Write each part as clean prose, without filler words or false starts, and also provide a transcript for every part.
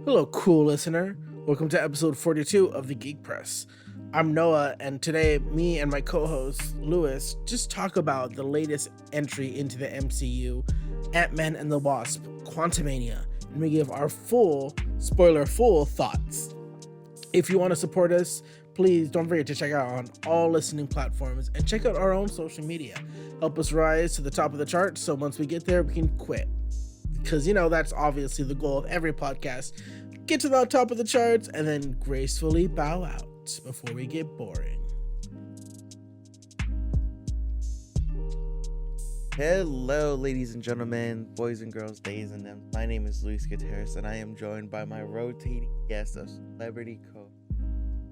Hello, cool listener. Welcome to episode 42 of the Geek Press. I'm Noah, and today, me and my co host, Lewis, just talk about the latest entry into the MCU, Ant-Man and the Wasp, Quantumania, and we give our full thoughts. If you want to support us, please don't forget to check out on all listening platforms and check out our own social media. Help us rise to the top of the charts so once we get there, we can quit. Because, that's obviously the goal of every podcast. Get to the top of the charts and then gracefully bow out before we get boring. Hello, ladies and gentlemen, boys and girls, days and them. My name is Luis Gutierrez, and I am joined by my rotating guest of Celebrity Co.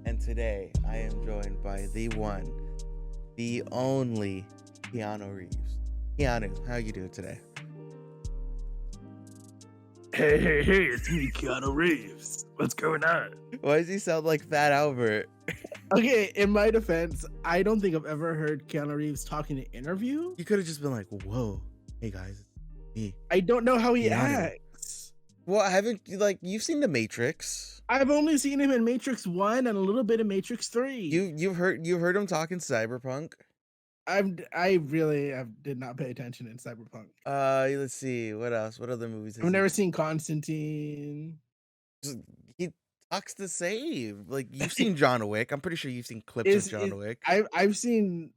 And today, I am joined by the one, the only Keanu Reeves. Keanu, how you doing today? Hey, it's me, Keanu Reeves. What's going on? Why does he sound like Fat Albert? Okay, in my defense, I don't think I've ever heard Keanu Reeves talk in an interview. You could have just been like, whoa, hey guys, me. I don't know how he Keanu. acts. Well, you've seen The Matrix. I've only seen him in Matrix 1 and a little bit of Matrix 3. You've heard him talk in Cyberpunk? I did not pay attention in Cyberpunk. Let's see, what else? What other movies? I've never seen Constantine. He talks the same. Like, you've seen John Wick. I'm pretty sure you've seen clips of John Wick. I've seen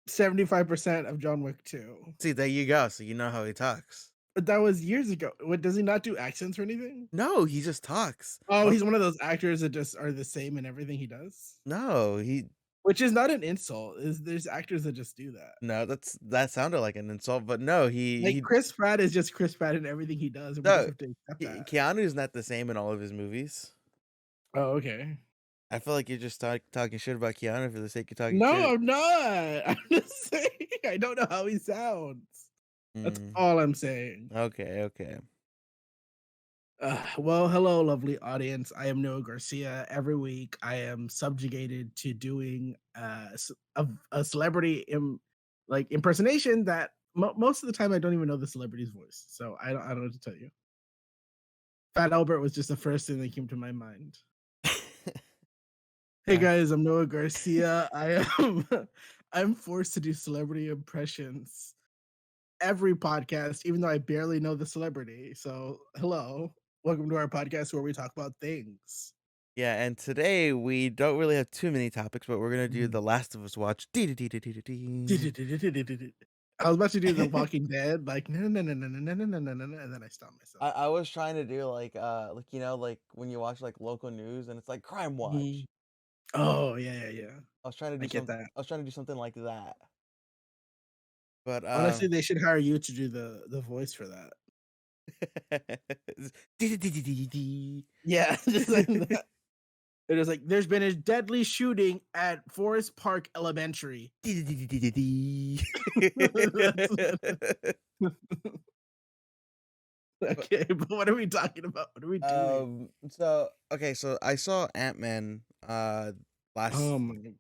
75% of John Wick 2. See, there you go. So you know how he talks. But that was years ago. What, does he not do accents or anything? No, he just talks. Oh, he's one of those actors that just are the same in everything he does? No, Which is not an insult. There's actors that just do that. No, that sounded like an insult, but no, Chris Pratt is just Chris Pratt in everything he does. And we No, just have to accept that. Keanu's not the same in all of his movies. Oh, okay. I feel like you're just talking shit about Keanu for the sake of talking shit. No, I'm not. I'm just saying I don't know how he sounds. That's all I'm saying. Okay. Well, hello, lovely audience. I am Noah Garcia. Every week, I am subjugated to doing a celebrity impersonation that most of the time I don't even know the celebrity's voice, so I don't know what to tell you. Fat Albert was just the first thing that came to my mind. Hey guys, I'm Noah Garcia. I'm forced to do celebrity impressions every podcast, even though I barely know the celebrity. So, hello. Welcome to our podcast where we talk about things. Yeah, and today we don't really have too many topics, but we're gonna do The Last of Us watch. I was about to do The Walking Dead, like no, and then I stopped myself. I was trying to do like when you watch like local news and it's like Crime Watch. Oh yeah. I was trying to do that. I was trying to do something like that. But honestly, they should hire you to do the voice for that. Yeah, just like that. It is like there's been a deadly shooting at Forest Park Elementary. Okay, but what are we talking about? What are we doing? So I saw Ant-Man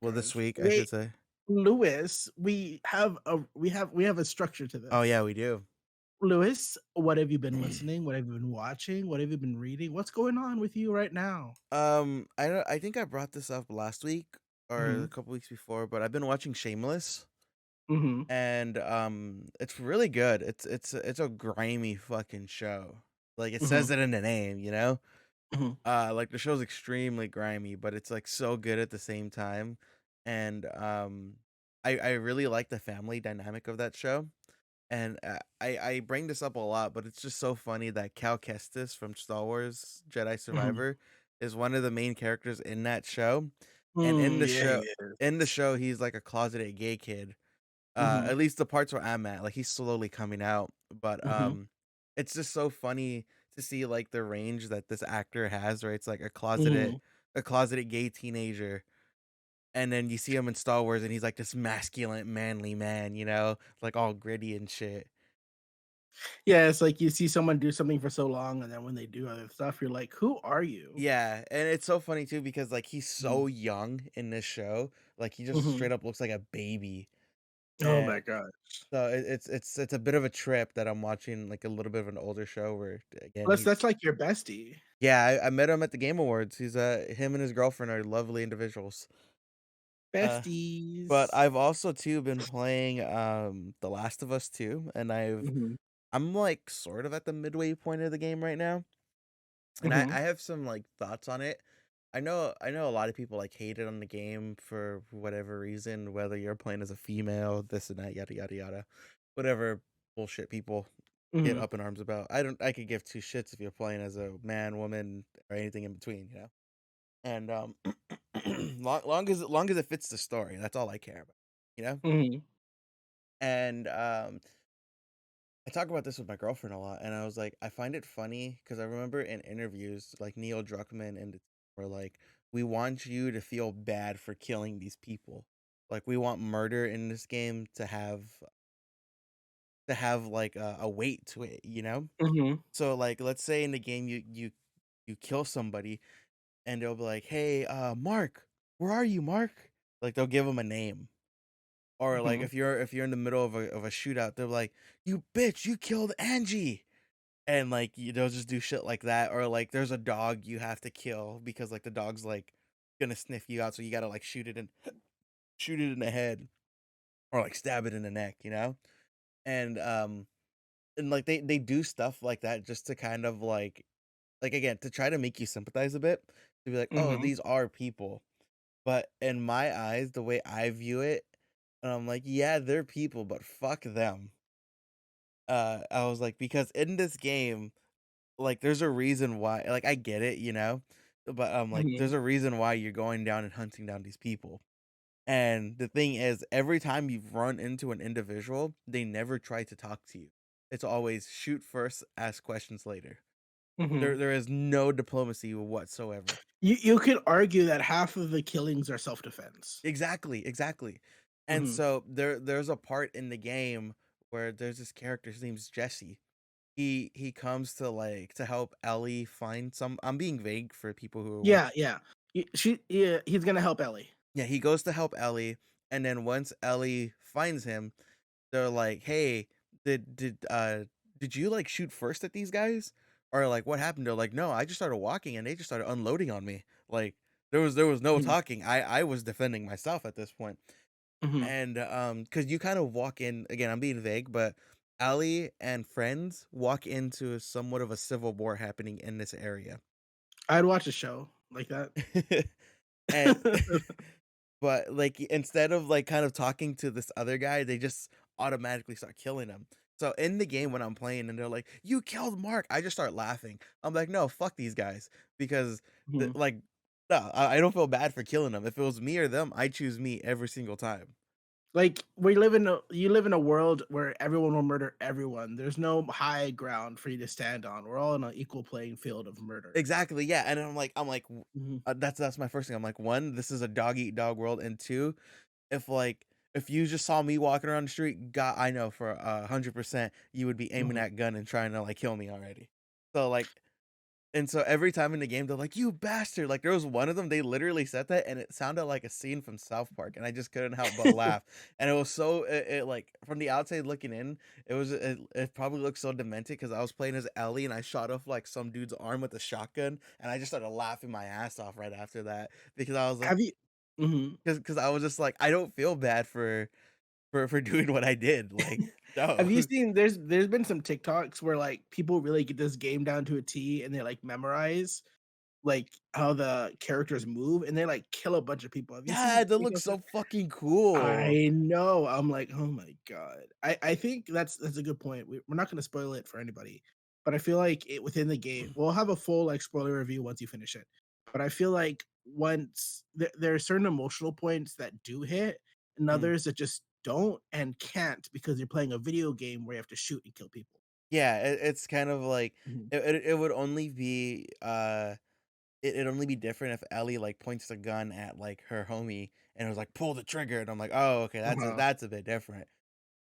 this week. I should say. Lewis, we have a structure to this. Oh yeah, we do. Lewis, what have you been listening? What have you been watching? What have you been reading? What's going on with you right now? I think I brought this up last week or a couple weeks before, but I've been watching Shameless. And it's really good. It's a grimy fucking show. Like it says it in the name, you know? Like the show's extremely grimy, but it's like so good at the same time. And I really like the family dynamic of that show. And I bring this up a lot, but it's just so funny that Cal Kestis from Star Wars Jedi Survivor is one of the main characters in that show. And in the show, he's like a closeted gay kid. At least the parts where I'm at, like he's slowly coming out. But it's just so funny to see like the range that this actor has, where it's like a closeted gay teenager. And then you see him in Star Wars, and he's like this masculine, manly man, like all gritty and shit. Yeah, it's like you see someone do something for so long, and then when they do other stuff, you're like, "Who are you?" Yeah, and it's so funny too because like he's so young in this show, like he just straight up looks like a baby. Oh my gosh. So it's a bit of a trip that I'm watching like a little bit of an older show where again Plus, he's that's like your bestie. yeah, I met him at the Game Awards. He's him and his girlfriend are lovely individuals. Uh but Besties. I've also too been playing The Last of Us 2 and Mhm, I'm like sort of at the midway point of the game right now. And I mhm, have some like thoughts on it. I know a lot of people like hated on the game for whatever reason, whether you're playing as a female, this and that, yada yada yada. Whatever bullshit people get mhm, up in arms about. I could give two shits if you're playing as a man, woman, or anything in between, you know? And long as it fits the story, that's all I care about, you know? mhm, And I talk about this with my girlfriend a lot, and I was like, I find it funny because I remember in interviews, like Neil Druckmann and the team were like, "We want you to feel bad for killing these people. Like, we want murder in this game to have like a weight to it, you know? mhm, So, like, let's say in the game you kill somebody, and they'll be like, "Hey, Mark, where are you, Mark?" Like, they'll give him a name. Or like mhm, if you're in the middle of a shootout, they're like, "You bitch, you killed Angie." And, like, they'll just do shit like that, or, like, there's a dog you have to kill because, like, the dog's, like, gonna sniff you out, so you gotta, like, shoot it in the head or, like, stab it in the neck, you know? And, like, they do stuff like that just to kind of, again, to try to make you sympathize a bit, to be like, "Oh, mhm, these are people." But in my eyes, the way I view it, I'm like, "Yeah, they're people, but fuck them." I was like, because in this game like, there's a reason why like, I get it, you know? But, like, there's mhm, a reason why you're going down and hunting down these people. And the thing is, every time you've run into an individual, they never try to talk to you. It's always shoot first, ask questions later. mhm. There is no diplomacy whatsoever. You could argue that half of the killings are self-defense. Exactly, exactly. And Mhm, so there's a part in the game where there's this character, his name's Jesse. He comes to, like to help Ellie find some I'm being vague for people who are yeah, watching. yeah. Yeah, he's gonna help Ellie. Yeah, he goes to help Ellie, and then once Ellie finds him, they're like, "Hey, did you like shoot first at these guys, or like what happened?" They're like, "No, I just started walking, and they just started unloading on me. Like there was no Mhm, talking. I was defending myself at this point." mhm. And because you kind of walk in again, I'm being vague, but Ellie and friends walk into somewhat of a civil war happening in this area. I'd watch a show like that. And but, like, instead of, like, kind of talking to this other guy, they just automatically start killing him. So, in the game when I'm playing and they're like, "You killed Mark," I just start laughing. I'm like, "No, fuck these guys," because Mhm. like, no, I don't feel bad for killing them. If it was me or them, I choose me every single time. Like, you live in a world where everyone will murder everyone. There's no high ground for you to stand on. We're all in an equal playing field of murder. Exactly, yeah, and Mhm, that's my first thing. I'm like, 1, this is a dog eat dog world, and 2, if like if you just saw me walking around the street, God, I know for 100% you would be aiming mhm. that gun and trying to like kill me already. So like, and so every time in the game they're like, "You bastard!" Like there was one of them, they literally said that, and it sounded like a scene from South Park, and I just couldn't help but laugh. And it was so it like from the outside looking in, it probably looked so demented because I was playing as Ellie and I shot off like some dude's arm with a shotgun, and I just started laughing my ass off right after that because I was like, Have you Mhm. because I was just like, I don't feel bad for doing what I did, like, no. Have you seen there's been some TikToks where, like, people really get this game down to a T and they, like, memorize, like, how the characters move, and they, like, kill a bunch of people. Have you Yeah, seen that looks TikToks? so fucking cool. I know. I'm like, "Oh my god." I think that's a good point. We're not gonna spoil it for anybody, but I feel like it within the game we'll have a full, like, spoiler review once you finish it. But I feel like once there are certain emotional points that do hit, and Mm. others that just don't and can't because you're playing a video game where you have to shoot and kill people. Yeah, it's kind of like Mhm. it would only be, it'd only be different if Ellie, like, points the gun at, like, her homie and it was like, "Pull the trigger," and I'm like, "Oh, okay, Uh-huh. that's a bit different."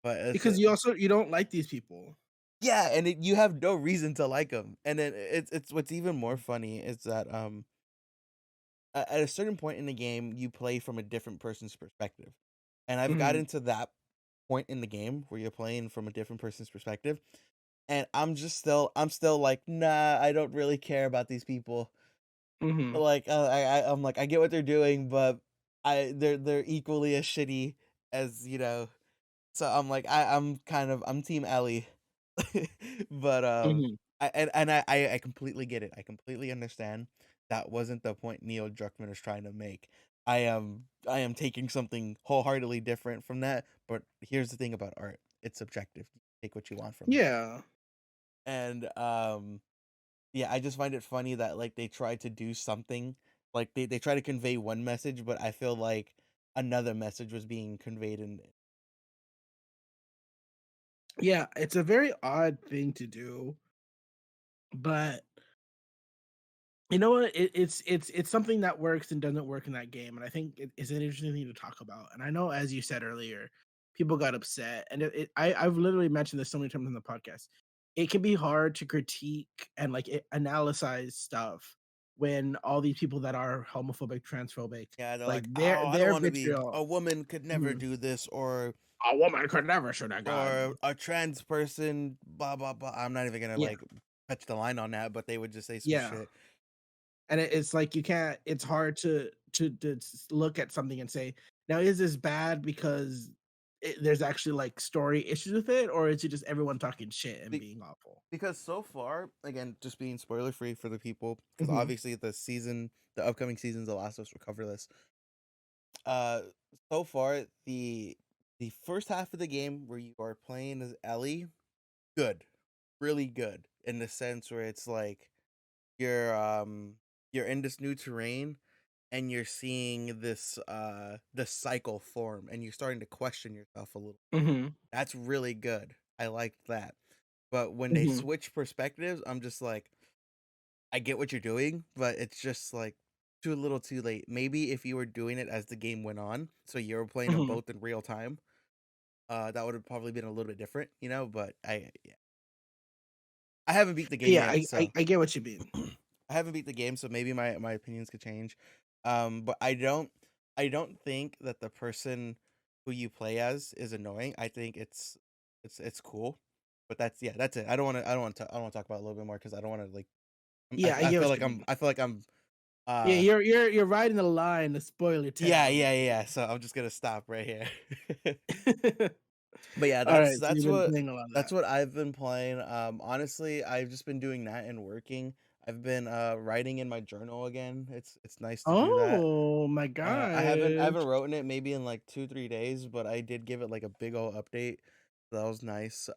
But it's Because you don't like these people. yeah, and you have no reason to like them. And then it's what's even more funny is that, at a certain point in the game, you play from a different person's perspective, and I've got Mhm. into that point in the game where you're playing from a different person's perspective, and I'm still like, nah, I don't really care about these people. Like, I'm like, I get what they're doing, but they're equally as shitty as, you know. So I'm like, I'm Team Ellie. But Mhm. I completely get it. I completely understand. That wasn't the point Neil Druckmann is trying to make. I am taking something wholeheartedly different from that. But here's the thing about art: it's subjective. Take what you want from it. Yeah. And yeah, I just find it funny that like they try to do something, like they try to convey one message, but I feel like another message was being conveyed in. Yeah, it's a very odd thing to do, but you know what? It's something that works and doesn't work in that game, and I think it's an interesting thing to talk about. And I know, as you said earlier, people got upset, and I've literally mentioned this so many times on the podcast. It can be hard to critique and like analyze stuff when all these people that are homophobic, transphobic, Yeah, they're like like, "Oh, I don't their wanna be vitriol. a woman could never Mhm. do this," A woman could never shoot a or gun. "A trans person, blah, blah, blah." I'm not even gonna, Yeah, like, touch the line on that, but they would just say some yeah. shit. And it's like you can't. It's hard to look at something and say, now is this bad because there's actually like story issues with it, or is it just everyone talking shit and Be being awful? because so far, again, just being spoiler free for the people, because Hmm. obviously the upcoming seasons, The Last of Us will cover this. Uh, so far, the first half of the game where you are playing as Ellie, good, really good, in the sense where it's like you're you're in this new terrain and you're seeing this cycle form and you're starting to question yourself a little. Hmm. That's really good. I liked that. But when they Hmm. switch perspectives, I'm just like, I get what you're doing, but it's just like too little too late. Maybe if you were doing it as the game went on, so you were playing them Hmm. both in real time, that would have probably been a little bit different, you know. But yeah. I haven't beat the game Yeah, yet, so I get what you mean. I haven't beat the game, so maybe my opinions could change. But I don't think that the person who you play as is annoying. I think it's cool. But that's it. I don't want to talk about it a little bit more because I don't want to like Yeah, I get what you mean. I feel like I'm Yeah, uh you're riding the line to spoiler town. yeah. So I'm just gonna stop right here. But yeah, All right, so you've been playing a lot of that's that. what I've been playing. Honestly, I've just been doing that and working. I've been writing in my journal again. It's nice to do that. Oh my I gosh. haven't written it maybe in like 2 3 days, but I did give it like a big old update. So that was nice.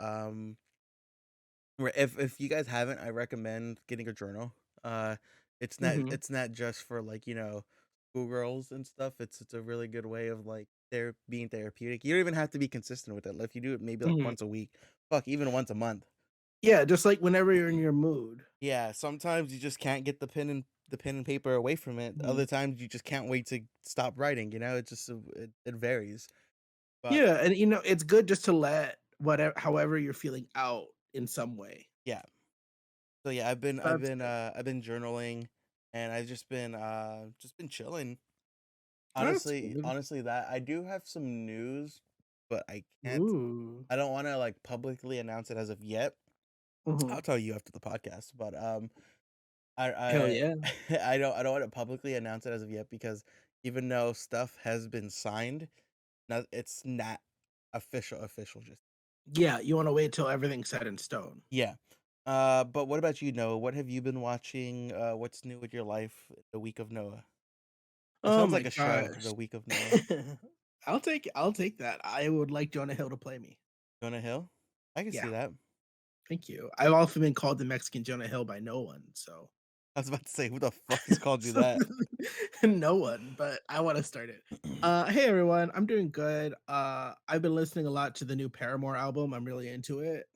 If you guys haven't, I recommend getting a journal. Uh, Hmm. it's not just for like, you know, schoolgirls and stuff. It's a really good way of like being therapeutic. You don't even have to be consistent with it. Like, if you do it maybe like Hmm. once a week, fuck, even once a month. Yeah, just like whenever you're in your mood. Yeah, sometimes you just can't get the pen and paper away from it. Mhm. Other times you just can't wait to stop writing. You know, it varies. But Yeah, and it's good just to let whatever however you're feeling out in some way. yeah, so yeah, That's good. I've been journaling, and I've just been chilling. That's good. Honestly, that I do have some news, but Ooh. I don't want to like publicly announce it as of yet. Mhm. I'll tell you after the podcast, but Hell I yeah. I don't want to publicly announce it as of yet because even though stuff has been signed, it's not official just Yeah, you wanna wait till everything's set in stone. yeah. But what about you, Noah? What have you been watching? What's new with your life? The week of Noah. It Oh sounds my like a show, gosh. The Week of Noah. I'll take that. I would like Jonah Hill to play me. Jonah Hill? I can see Yeah, that. thank you. I've also been called the Mexican Jonah Hill by no one, so I was about to say, who the fuck has called you that? no one, but I wanna start it. Hey everyone, I'm doing good. I've been listening a lot to the new Paramore album. I'm really into it.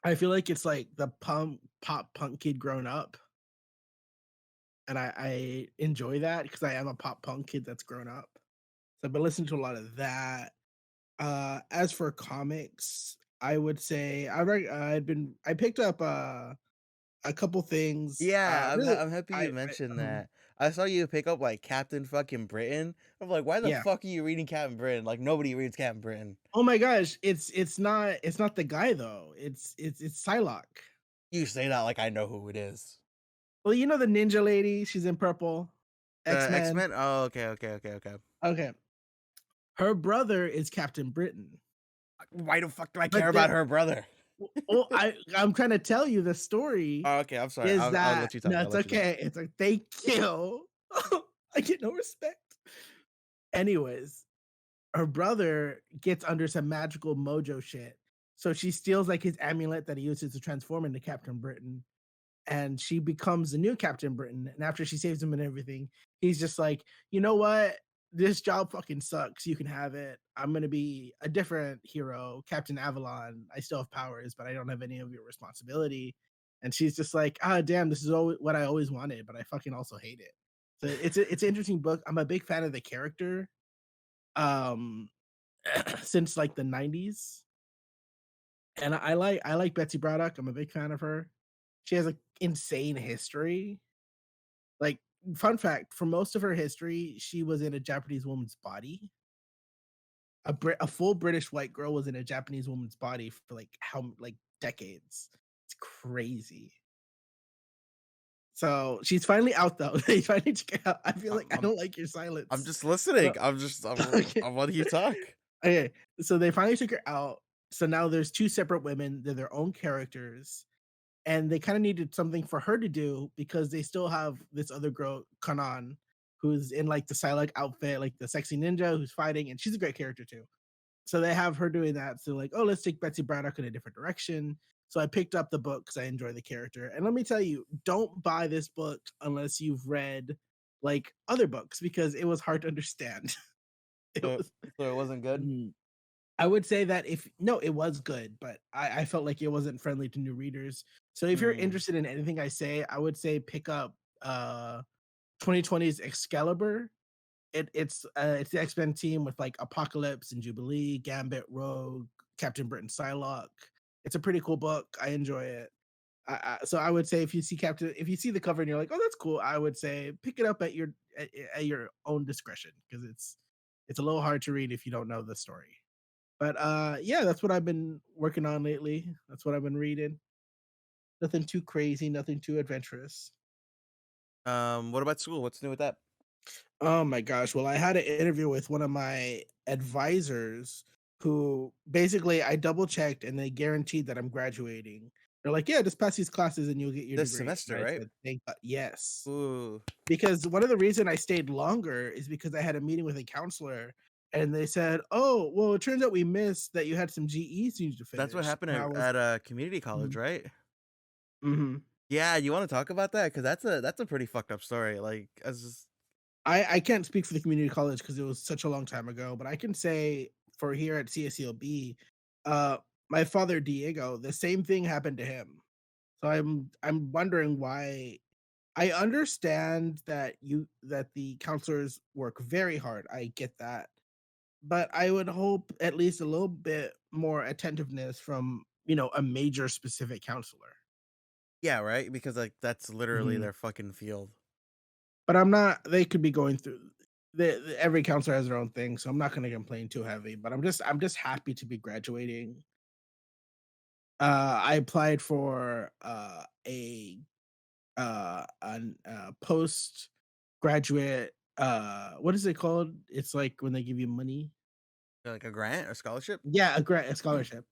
I feel like it's like the pop punk kid grown up, and I enjoy that because I am a pop punk kid that's grown up. So I've been listening to a lot of that. As for comics, I would say I picked up a couple things. Yeah, Really, I'm happy you I mentioned that. I saw you pick up like Captain fucking Britain. I'm like, why the Yeah. fuck are you reading Captain Britain? Like nobody reads Captain Britain. Oh my gosh, it's not the guy though. It's Psylocke. You say that like I know who it is. Well, you know the ninja lady, she's in purple. The X-Men. X-Men? Oh, okay. Okay. Her brother is Captain Britain. Why the fuck do I care But about then her brother? well, I'm trying to tell you the story Oh, okay, I'm sorry. is I'll that let you talk. no, I'll it's let you talk. okay. It's like they kill. I get no respect. Anyways, her brother gets under some magical mojo shit. So she steals like his amulet that he uses to transform into Captain Britain. And she becomes the new Captain Britain. And after she saves him and everything, he's just like, you know what? This job fucking sucks. You can have it. I'm gonna be a different hero, Captain Avalon. I still have powers, but I don't have any of your responsibility. And she's just like, ah, damn, this is what I always wanted, but I fucking also hate it. So it's an interesting book. I'm a big fan of the character. Um, since like the 90s. And I like Betsy Braddock. I'm a big fan of her. She has an insane history. Like, fun fact, for most of her history, she was in a Japanese woman's body. A full British white girl was in a Japanese woman's body for like decades. It's crazy. So she's finally out though. They finally took her out. I feel I'm like I I'm don't like your I'm silence. just listening. So, okay. I'm letting you talk. Okay. So they finally took her out. So now there's two separate women. They're their own characters. And they kind of needed something for her to do because they still have this other girl, Kanan, who's in like the Psylocke outfit, like the sexy ninja who's fighting, and she's a great character too. So they have her doing that. So like, oh, let's take Betsy Braddock in a different direction. So I picked up the book because I enjoy the character. And let me tell you, don't buy this book unless you've read like other books because it was hard to understand. It So, was. so it wasn't good. I would say that if no, it was good, but I felt like it wasn't friendly to new readers. So if you're Hmm. interested in anything I say, I would say pick up 2020's Excalibur. It's the X-Men team with like Apocalypse and Jubilee, Gambit, Rogue, Captain Britain, Psylocke. It's a pretty cool book. I enjoy it. So I would say if you see the cover and you're like, oh, that's cool, I would say pick it up at your own discretion because it's a little hard to read if you don't know the story. But yeah, that's what I've been working on lately. That's what I've been reading. Nothing too crazy, nothing too adventurous. What about school? What's new with that? Oh my gosh. Well, I had an interview with one of my advisors who basically I double checked and they guaranteed that I'm graduating. They're like, yeah, just pass these classes and you'll get your This degree. And semester, I right? said, thank God. Yes. Ooh, Because one of the reason I stayed longer is because I had a meeting with a counselor and they said, oh, well, it turns out we missed that you had some GEs you need to that's what finish. happened And I was, at a community college, mhm, right? mhm. Yeah, you want to talk about that? Because that's a pretty fucked up story. Like, as just, I can't speak for the community college because it was such a long time ago, but I can say for here at CSELB, uh, my father Diego, the same thing happened to him. So I'm wondering why. I understand that the counselors work very hard. I get that. But I would hope at least a little bit more attentiveness from, a major specific counselor. yeah, right. Because like that's literally Mhm. their fucking field. But I'm not they could be going through every counselor has their own thing, so I'm not gonna complain too heavy, but I'm just happy to be graduating. I applied for postgraduate what is it called? It's like when they give you money. Like a grant or scholarship. Yeah, a scholarship.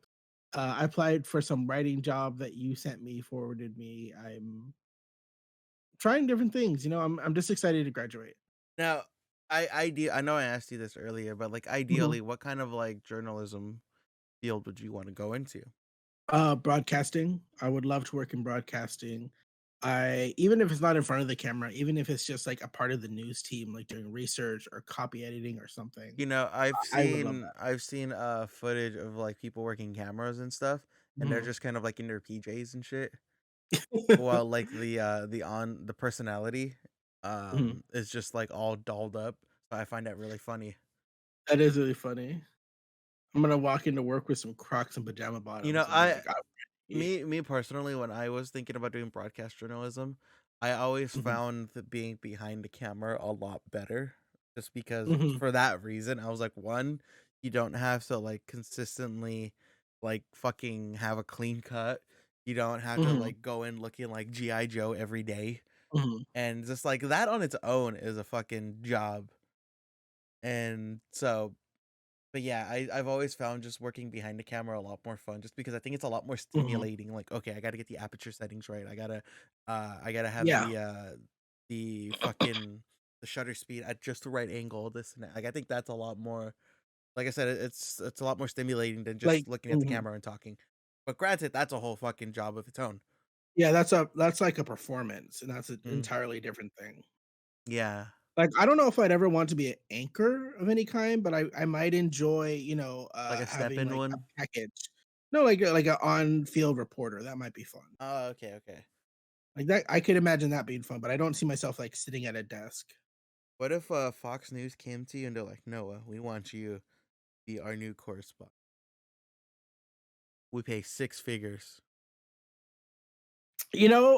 I applied for some writing job that you sent me, forwarded me. I'm trying different things, I'm just excited to graduate. Now, I know I asked you this earlier, but like Mhm. ideally, what kind of like journalism field would you want to go into? Broadcasting. I would love to work in broadcasting. I even if it's not in front of the camera, even if it's just like a part of the news team, like doing research or copy editing or something, You know, I've I would love seen that. I've seen footage of like people working cameras and stuff, and they're Mhm. just kind of like in their PJs and shit. Well, like the personality Mhm. is just like all dolled up. So I find that really funny. That is really funny. I'm gonna walk into work with some Crocs and pajama You know, bottoms and be I like, "I'm ready." me personally, when I was thinking about doing broadcast journalism, I always Mhm. found that being behind the camera a lot better, just because Mhm. for that reason. I was like, one, you don't have to like consistently like fucking have a clean cut. You don't have to Mhm. like go in looking like GI Joe every day, Mhm. and just like that on its own is a fucking job. And so, but yeah, I've always found just working behind the camera a lot more fun, just because I think it's a lot more Mhm. stimulating. Like, okay, I got to get the aperture settings right. I gotta have Yeah. the fucking the shutter speed at just the right angle. This and that. Like, I think that's a lot more. Like I said, it's a lot more stimulating than Like just looking at the mhm. camera and talking. But granted, that's a whole fucking job of its own. Yeah, that's like a performance, and that's an Mm, entirely different thing. yeah, Like, I don't know if I'd ever want to be an anchor of any kind, but I might enjoy, like a step having, in like, a one. package. No, like a on-field reporter, that might be fun. Oh, okay, okay. Like, that I could imagine that being fun, but I don't see myself, like, sitting at a desk. What if Fox News came to you and they're like, Noah, we want you to be our new correspondent. We pay six figures.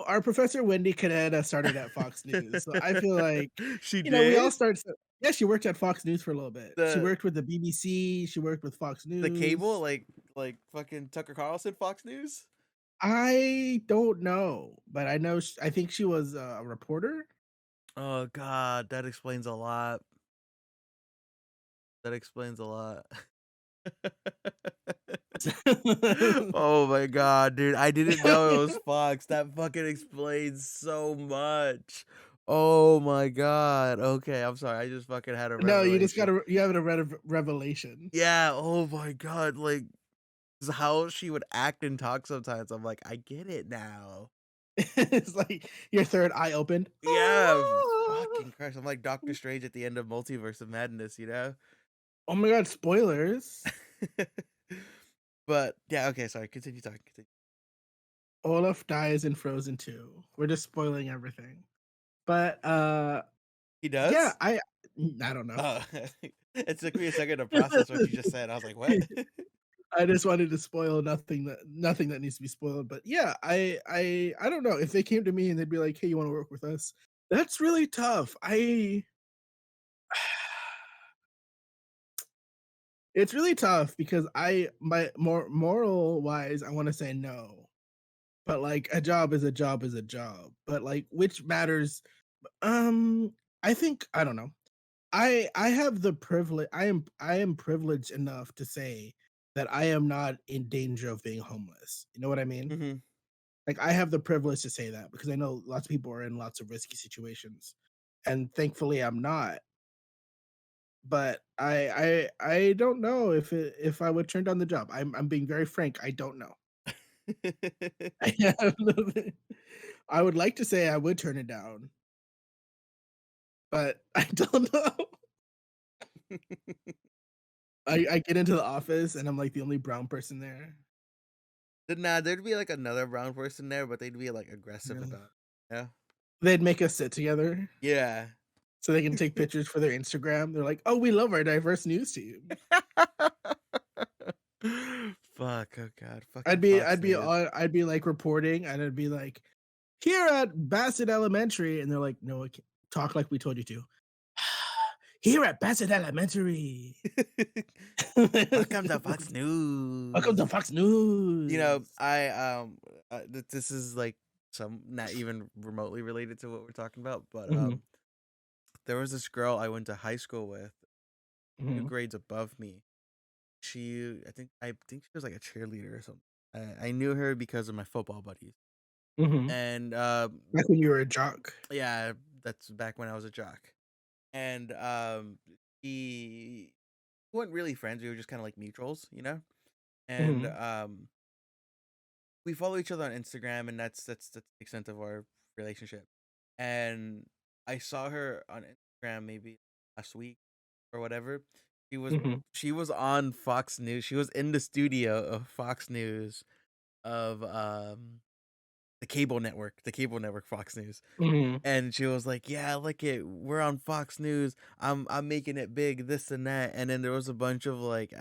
Our professor Wendy Canetta started at Fox News, so I feel like, She we all did start so yeah, she worked at Fox News for a little bit. She the worked with the BBC, she worked with Fox the cable, News. like fucking Tucker Carlson, Fox News. I don't know, but I know I think she was a reporter. Oh God, that explains a lot. That explains a lot. Oh my God, dude, I didn't know it was Fox. That fucking explains so much. Oh my God. Okay, I'm sorry. I just fucking had a No, you just revelation. gotta you have a revelation. Yeah. Oh my God. Like, how she would act and talk sometimes. I'm like, I get it now. It's like your third eye opened. Yeah, fucking Christ. I'm like Doctor Strange at the end of Multiverse of Madness, you know? Oh my god, spoilers. But yeah, okay, sorry. Continue talking. Continue. Olaf dies in Frozen 2. We're just spoiling everything. But He yeah, does? I don't know. Oh, it took me a second to process what you just said. I was like, what? I just wanted to spoil nothing that needs to be spoiled. But yeah, I don't know if they came to me and they'd be like, "Hey, you want to work with us?" That's really tough. It's really tough because my more moral wise, I want to say no, but like a job is a job is a job. But like which matters? I think I don't know. I have the privilege. I am privileged enough to say that I am not in danger of being homeless. You know what I mean? Hmm. Like I have the privilege to say that because I know lots of people are in lots of risky situations, and thankfully I'm not. But I don't know if I would turn down the job. I'm being very frank. I don't know. I would like to say I would turn it down, but I don't know. I get into the office and I'm like the only brown person there. Nah, there'd be like another brown person there, but they'd be like aggressive Yeah. about it. Yeah. They'd make us sit together Yeah. so they can take pictures for their Instagram. They're like, "Oh, we love our diverse news team." Fuck, oh God. Fucking I'd be Fox I'd be News. on I'd be like reporting and I'd be like, "Here at Bassett Elementary," and they're like, "No, talk like we told you to." Here at Bassett Elementary. Welcome to Fox Welcome to News. Fox You know, News. this is like some not even remotely related to what we're talking about, but Mhm, there was this girl I went to high school with, two mhm, grades above me. I think she was like a cheerleader or something. I knew her because of my football buddies, mhm. and Back when you were a jock. yeah, that's back when I was a jock, and he we weren't really friends. We were just kind of like mutuals, you know, and Mhm, we follow each other on Instagram, and that's the extent of our relationship. And I saw her on Instagram maybe last week or whatever. She was mhm, she was on Fox News. She was in the studio of Fox News of the cable network Fox News. mhm, And she was like, "Yeah, look it, we're on Fox News. I'm making it big, this and that." And then there was a bunch of like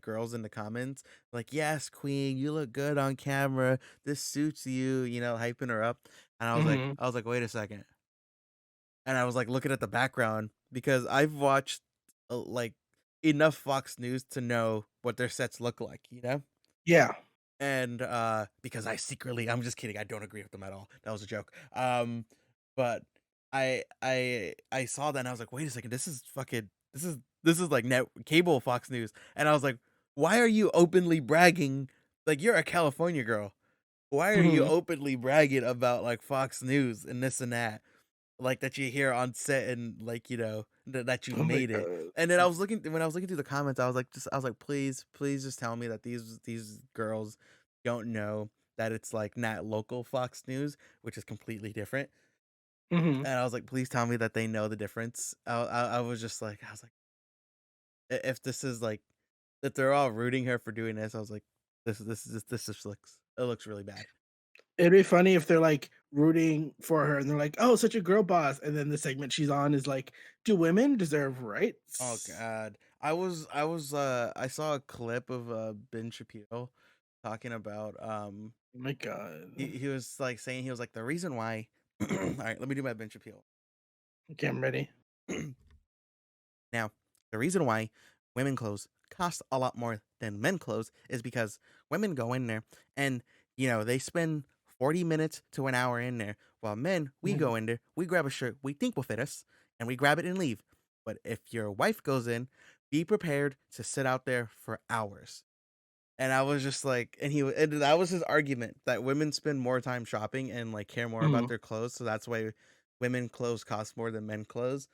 girls in the comments like, "Yes, Queen, you look good on camera. This suits you," hyping her up. And I was like, wait a second. And I was like looking at the background because I've watched like enough Fox News to know what their sets look like, you know? Yeah. And because I'm just kidding, I don't agree with them at all. That was a joke. But I saw that and I was like, wait a second, this is like net cable Fox News. And I was like, why are you openly bragging? Like, you're a California girl. Why are you openly bragging about like Fox News and this and that? Like, that you hear on set and like, you know, that you Oh my made it. god. And then when I was looking through the comments, I was like, please just tell me that these girls don't know that it's like not local Fox News, which is completely different. Mm-hmm. And I was like, please tell me that they know the difference. I was just like, I was like, if this is like, if they're all rooting her for doing this, I was like, this just looks really bad. It'd be funny if they're like rooting for her and they're like, "Oh, such a girl boss," and then the segment she's on is like, "Do women deserve Oh rights?" god. I saw a clip of Ben Shapiro talking about Oh my god. he was like saying, he was like, the reason why all right, let me do my Ben Shapiro. Okay, I'm ready. Now, the reason why women clothes cost a lot more than men clothes is because women go in there and, you know, they spend 40 minutes to an hour in there, while men, we Mhm. go in there, we grab a shirt we think will fit us, and we grab it and leave. But if your wife goes in, be prepared to sit out there for hours. And I was just like, and that was his argument, that women spend more time shopping and like care more about Mhm. their clothes, so that's why women clothes cost more than men clothes.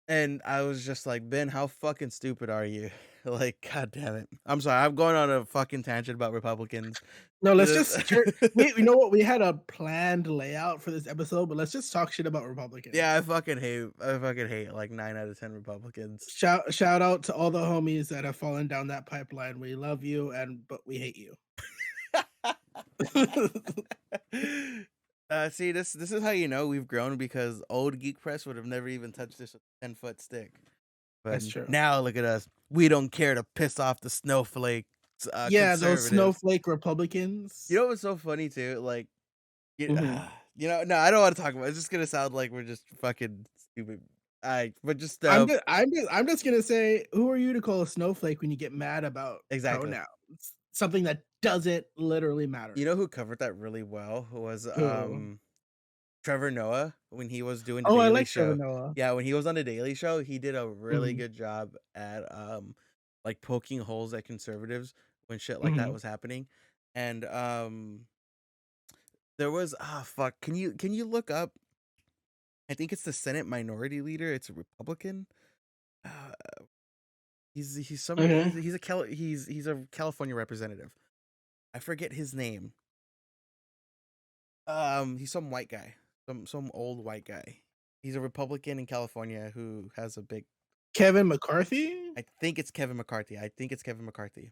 And I was just like, Ben, how fucking stupid are you? Like, god damn it. I'm sorry, I'm going on a fucking tangent about Republicans. No, let's just tur we you know what? We had a planned layout for this episode, but let's just talk shit about Yeah, Republicans. I fucking hate like 9 out of 10 Republicans. Shout out to all the homies that have fallen down that pipeline. We love you but we hate you. See, this is how you know we've grown, because old Geek Press would have never even touched this with a 10-foot stick. But That's true. now look at us. We don't care to piss off the snowflake Yeah, those conservatives. snowflake You Republicans. know what's so funny too? Like, you, Mhm. you know, no, I don't want to talk about it. It's just gonna sound like we're just fucking stupid. But just I'm just gonna say, who are you to call a snowflake when you get mad about exactly. pronouns? Something that doesn't literally You matter. know who covered that really well was Who? Trevor Noah when he was doing the Oh, I Daily like Trevor Show. Noah. Yeah, when he was on the Daily Show, he did a really Mhm, good job at like poking holes at conservatives when shit like that mhm. was happening. And there was fuck, can you look up, I think it's the Senate Minority Leader, it's a Republican. Uh, he's some Okay. he's a California representative. I forget his name. He's some white guy, some old white guy. He's a Republican in California who has a big. Kevin McCarthy? I think it's Kevin McCarthy. I think it's Kevin McCarthy.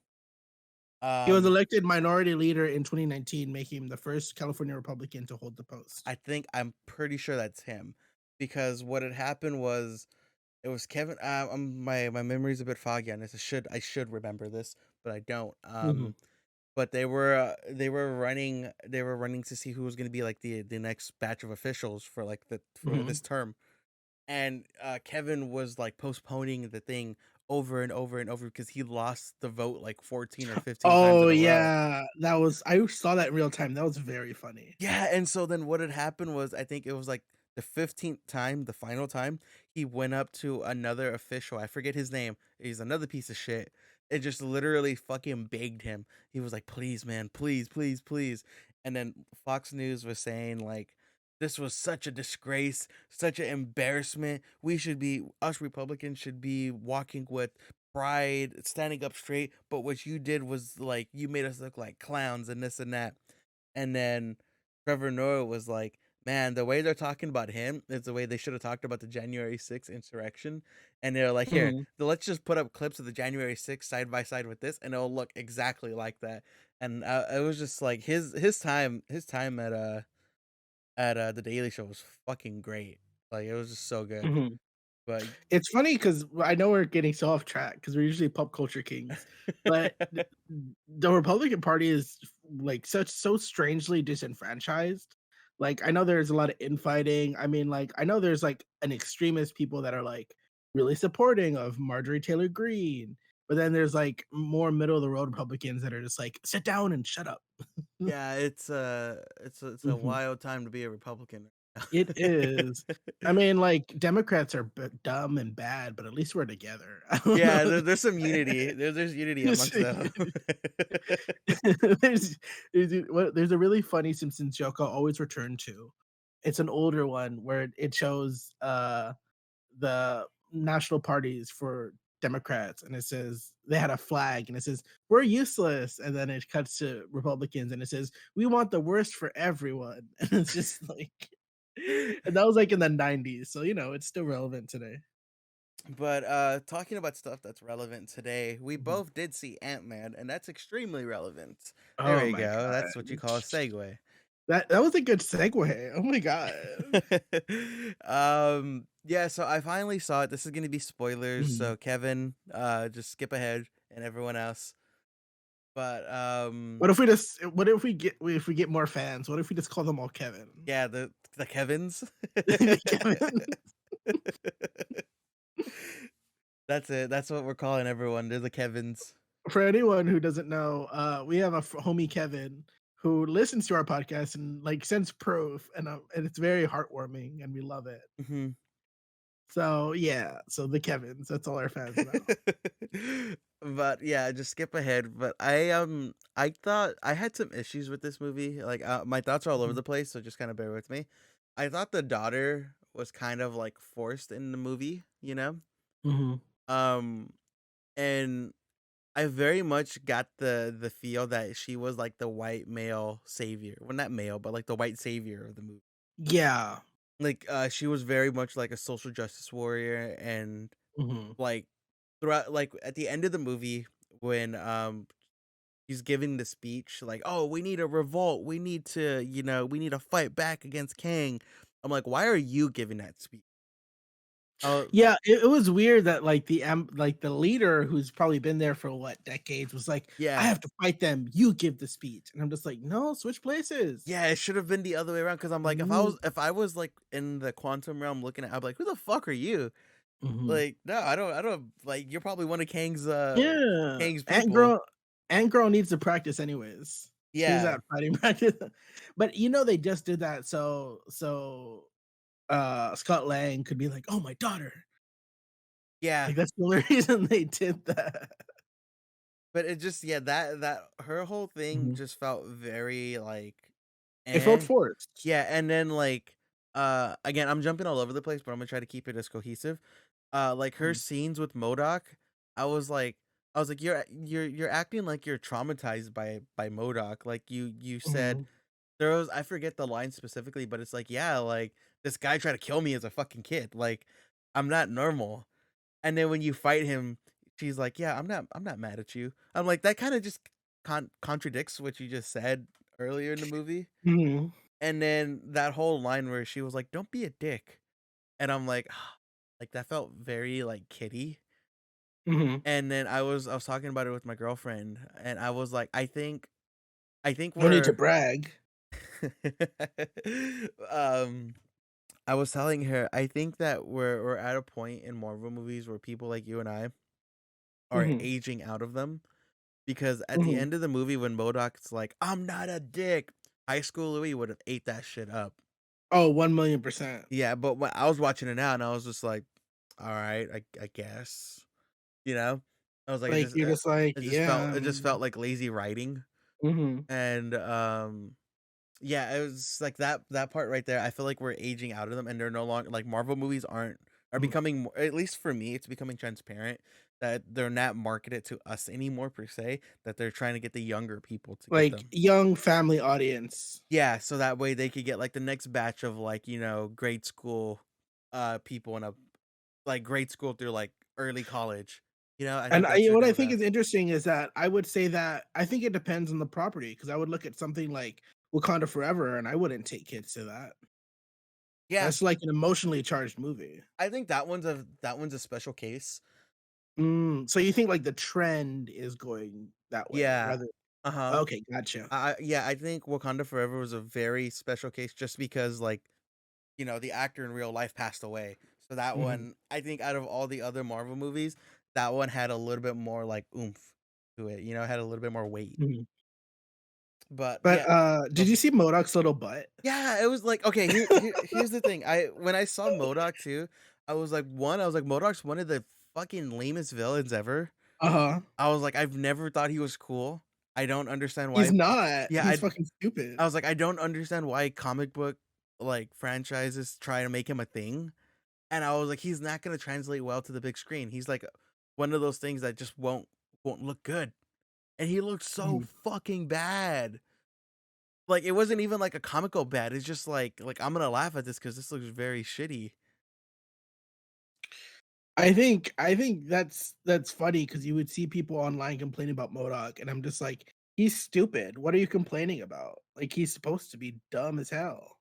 He was Um, elected minority leader in 2019, making him the first California Republican to hold the post. I'm pretty sure that's him, because what had happened was it was Kevin. My memory's a bit foggy on this. I should remember this, but I don't. Mhm, But they were running to see who was going to be like the next batch of officials for like the for mhm. this term. And Kevin was like postponing the thing over and over and over because he lost the vote like 14 or 15 times Oh, in a row. yeah. I saw that in real time. That was very funny. Yeah, and so then what had happened was, I think it was like the 15th time, the final time, he went up to another official. I forget his name. He's another piece of shit. It just literally fucking begged him. He was like, "Please, man, please, please, please." And then Fox News was saying like, this was such a disgrace, such an embarrassment. Us Republicans should be walking with pride, standing up straight, but what you did was like, you made us look like clowns and this and that. And then Trevor Noah was like, "Man, the way they're talking about him is the way they should have talked about the January 6th insurrection." And they're like, "Here, Mhm, let's just put up clips of the January 6th side by side with this, and it'll look exactly like that." And it was just like his time at the Daily Show was fucking great. Like, it was just so good. mhm. But It's funny because I know we're getting so off track because we're usually pop culture kings, but the Republican Party is like so strangely disenfranchised. Like, I know there's a lot of infighting. I mean, like, I know there's, like, an extremist people that are, like, really supporting of Marjorie Taylor Greene, but then there's, like, more middle of the road Republicans that are just like, "Sit down and shut up." Yeah, it's a Mhm. wild time to be a Republican right It now. is. I mean, like, Democrats are dumb and bad, but at least we're together. I don't Yeah, know. there's some unity. There's unity amongst them. There's there's a really funny Simpsons joke I'll always return to. It's an older one where it shows, the national parties for Democrats, and it says they had a flag, and it says, "We're useless," and then it cuts to Republicans, and it says, "We want the worst for everyone," and it's just like and that was, like, in the '90s, so, it's still relevant today. But talking about stuff that's relevant today, we Mhm. both did see Ant-Man, and that's extremely relevant. There Oh we my go. god. That's what you call a segue. That was a good segue, oh my god. Yeah, so I finally saw it. This is gonna be spoilers, Mhm. so Kevin, just skip ahead and everyone else. But What if we get more fans? What if we just call them all Kevin? yeah, the Kevins. Kevin. That's it. That's what we're calling everyone. They're the Kevins. For anyone who doesn't know, we have a homie Kevin who listens to our podcast and like sends proof, and it's very heartwarming, and we love it. Mhm. So yeah, so the Kevins, that's all our fans know. But yeah, just skip ahead. But I thought I had some issues with this movie. Like my thoughts are all over Mhm, the place, so just kind of bear with me. I thought the daughter was kind of like forced in the movie, you know? mhm. Um and I very much got the feel that she was like the white male savior. Well, not male, but like the white savior of the movie. Yeah. Like she was very much like a social justice warrior and Mhm. like throughout like at the end of the movie when he's giving the speech like, "Oh, we need a revolt. We need to, we need to fight back against Kang." I'm like, "Why are you giving that speech?" Oh, Yeah, it was weird that like like the leader who's probably been there for what, decades was like, "I yeah. have to fight them, you give the speech." And I'm just like, "No, switch places." Yeah, it should have been the other way around because I'm like, if I Mhm, was if I was like in the quantum realm looking at, I'm like, who the fuck are you? mhm. Like, no, I don't like you're probably one of Yeah, Kang's people. Ant Girl needs to practice anyways. She's Yeah. at fighting practice. But, they just did that Scott Lang could be like, "Oh, my daughter." Yeah. Like, that's the only reason they did that. But it just yeah, that her whole thing Mhm. just felt very like It felt eh. forced. Yeah, and then like again, I'm jumping all over the place, but I'm gonna try to keep it as cohesive. Like her Mhm, scenes with MODOK, I was like you're acting like you're traumatized by MODOK. Like you said mhm. there was I forget the line specifically, but it's like, yeah, like this guy tried to kill me as a fucking kid. Like I'm not normal. And then when you fight him, she's like, "Yeah, I'm not mad at you." I'm like, that kind of just contradicts what you just said earlier in the movie. Mhm, And then that whole line where she was like, "Don't be a dick." And I'm like, like that felt very like kiddie. mhm. And then I was talking about it with my girlfriend and I was like, I think No need to we're brag. um I was telling her I think that we're at a point in Marvel movies where people like you and I are Mhm, aging out of them because at the mhm. end of the movie when MODOK's like, "I'm not a dick," high school Louis would have ate that shit up. Oh, 1,000,000%. Yeah, but when I was watching it now and I was just like, "All right, I guess." You know? I was like, Like, you're just like, it just felt "Yeah, it just felt like lazy writing, mhm, and, yeah, it was like that part right there, I feel like we're aging out of them, and they're no longer like, Marvel movies are mhm." becoming more at least for me, it's becoming transparent that they're not marketed to us anymore per se, that they're trying to get the younger people to get Like, them. young family audience. Yeah, so that way they could get, like, the next batch of, like, grade school, people in a like, grade school through, like, early college. I And think that's their what I goal think now. is interesting is that I would say that I think it depends on the property because I would look at something like Wakanda Forever, and I wouldn't take kids to that. Yeah. That's like an emotionally charged movie. I think that one's a special case. So you think, like, the trend is going that way Yeah. rather Uh-huh. Okay, gotcha. Yeah, I think Wakanda Forever was a very special case just because, like, the actor in real life passed away. So that Mhm, one, I think out of all the other Marvel movies, that one had a little bit more, like, oomph to it, had a little bit more weight. mhm. But But, yeah. did you see MODOK's little butt? Yeah, it was like, okay, here's the thing. When I saw MODOK too, I was like, MODOK's one of the fucking lamest villains ever. Uh-huh. I was like, I've never thought he was cool. I don't understand He's why. not. Yeah, He's fucking I stupid. was like, I don't understand why comic book like franchises try to make him a thing. And I was like, he's not gonna translate well to the big screen. He's like one of those things that just won't look good. And he looked so Mhm. fucking bad. Like, it wasn't even like a comical bad. It's just like I'm gonna laugh at this because this looks very shitty. I think that's funny because you would see people online complaining about MODOK, and I'm just like, "He's stupid. What are you complaining about? Like, he's supposed to be dumb as hell."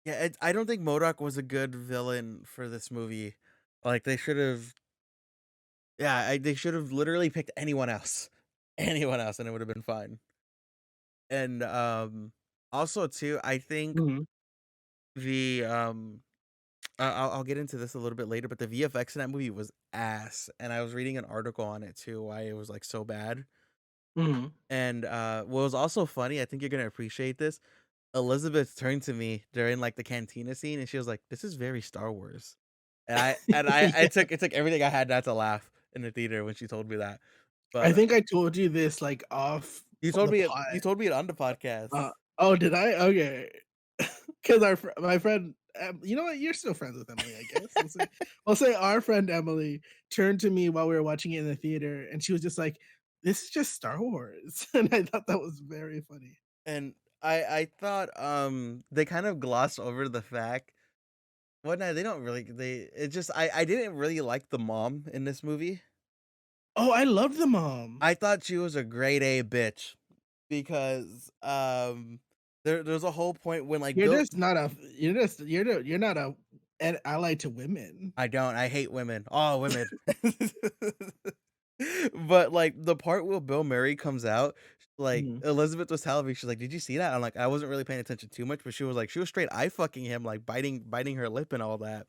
Yeah, I don't think MODOK was a good villain for this movie. Like, they should have, yeah, they should have literally picked anyone else, anyone else, and it would have been fine. And also too, I think Mhm, the I'll get into this a little bit later, but the VFX in that movie was ass, and I was reading an article on it too, why it was like so bad. mhm. And what was also funny, I think you're gonna appreciate this. Elizabeth turned to me during like the cantina scene, and she was like, "This is very Star Wars," and I Yeah. took everything I had not to laugh in the theater when she told me that. I But think I told you this, like, off the you pod. told me it on the podcast. Oh, did I? Okay. 'Cause my friend, you know what? You're still friends with Emily, I guess. We'll say our friend Emily turned to me while we were watching it in the theater, and she was just like, "This is just Star Wars," and I thought that was very funny. And I thought they kind of glossed over the fact. Well, no, they don't really. I didn't really like the mom in this movie. Oh, I love the mom. I thought she was a grade A bitch because there's a whole point when like You're Bill. just not a you're not a an ally to women. I don't. I hate women. All women. But like the part where Bill Murray comes out, like Mhm. Elizabeth was telling me, she's like, "Did you see that?" I'm like, I wasn't really paying attention too much, but she was like, she was straight eye fucking him, like biting her lip and all that.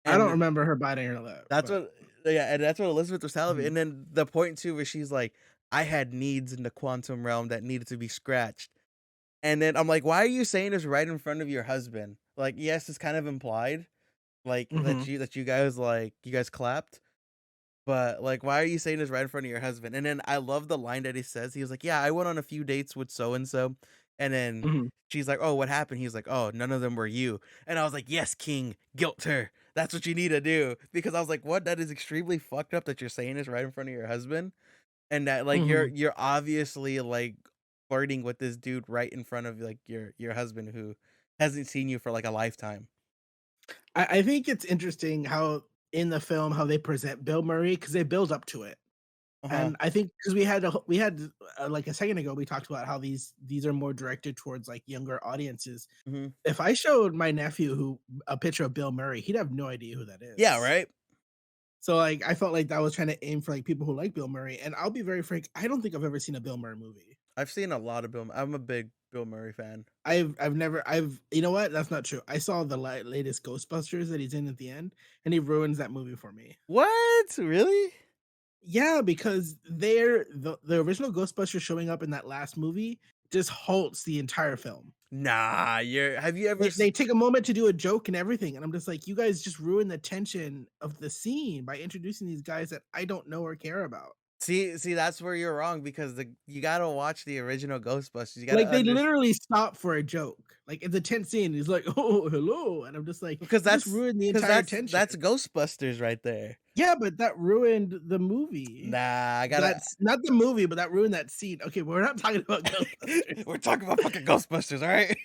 I don't And remember her biting her lip, that's but what, yeah, and that's what Elizabeth was telling me. mhm, And then the point too, where she's like, I had needs in the quantum realm that needed to be scratched. And then I'm like, why are you saying this right in front of your husband? Like, yes, it's kind of implied, like mhm, that you guys clapped. But, like, why are you saying this right in front of your husband? And then I love the line that he says. He was like, "Yeah, I went on a few dates with so and so." And then mhm. she's like, "Oh, what happened?" He's like, "Oh, none of them were you." And I was like, "Yes, king, guilt her. That's what you need to do." Because I was like, "What? That is extremely fucked up that you're saying this right in front of your husband, and that like Mhm. you're obviously like flirting with this dude right in front of like your husband who hasn't seen you for like a lifetime." I think it's interesting how in the film how they present Bill Murray because they build up to it. Uh-huh. And I think because like a second ago, we talked about how these are more directed towards like younger audiences. Mhm. If I showed my nephew who a picture of Bill Murray, he'd have no idea who that Yeah, is. right? So like I felt like that was trying to aim for like people who like Bill Murray. And I'll be very frank, I don't think I've ever seen a Bill Murray movie. I've seen a lot of I'm a big Bill Murray fan. I've never I've you know what? That's not true. I saw the latest Ghostbusters that he's in at the end, and he ruins that movie for me. What? Really? Yeah, because the original Ghostbusters showing up in that last movie just halts the entire film. Nah, have you ever They take a moment to do a joke and everything, and I'm just like, "You guys just ruined the tension of the scene by introducing these guys that I don't know or care about." see that's where you're wrong because you gotta watch the original Ghostbusters. You gotta Like, they understand literally stop for a joke. Like, it's a tense scene, he's like, "Oh, hello," and I'm just like, because "You just ruined the entire tension." that's Ghostbusters right there. Yeah, but that ruined the movie. Nah, I gotta. That's not the movie, but that ruined that scene. Okay, we're not talking about Ghostbusters. We're talking about fucking Ghostbusters, all right?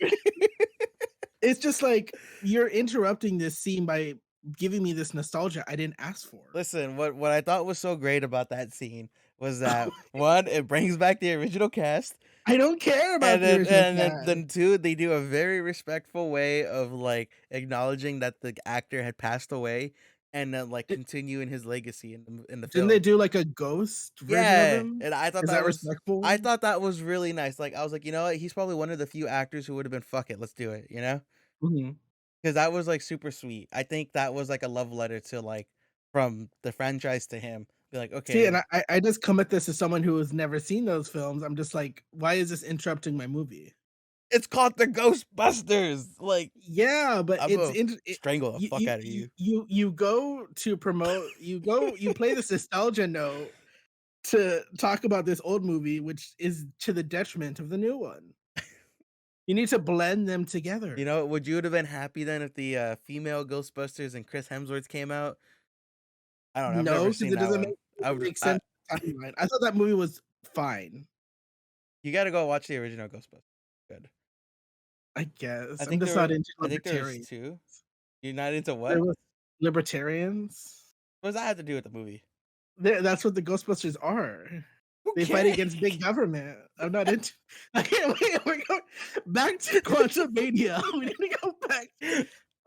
It's just like, you're interrupting this scene by giving me this nostalgia I didn't ask for. Listen, what I thought was so great about that scene was that one, it brings back the original cast. I don't care about And the then original and then cast. then 2, they do a very respectful way of, like, acknowledging that the actor had passed away, and then like Di continue in his legacy in the Didn't they film. do, like, a ghost version of Yeah, him? and Is that respectful? I thought that was really nice. Like, I was like, you know what? He's probably one of the few actors who would have been, "Fuck it, let's do it," you know? Mhm. Because that was, like, super sweet. I think that was, like, a love letter to, like, from the franchise to him. Be like, See, and "Okay." I just come at this as someone who has never seen those films. I'm just like, "Why is this interrupting my movie?" It's called the Ghostbusters! Like, Yeah, but I'm it's gonna int it strangle the you fuck you out of you you. you go to promote you play this nostalgia note to talk about this old movie, which is to the detriment of the new one. You need to blend them You together. know, would you would have been happy then if the, female Ghostbusters and Chris Hemsworth came out? I don't know, I've No, never because seen that it one. I doesn't would make sense timeline. I thought that movie was fine, you gotta go watch the original Ghostbusters. Good. I guess. I I'm think just not into there was libertarians. 2. You're not into There what? was libertarians? What does that have to do with the movie? That's what the Ghostbusters are. Who They fight cares? against big government. I'm not into okay, wait, we're going back to Quantumania. We need to go back.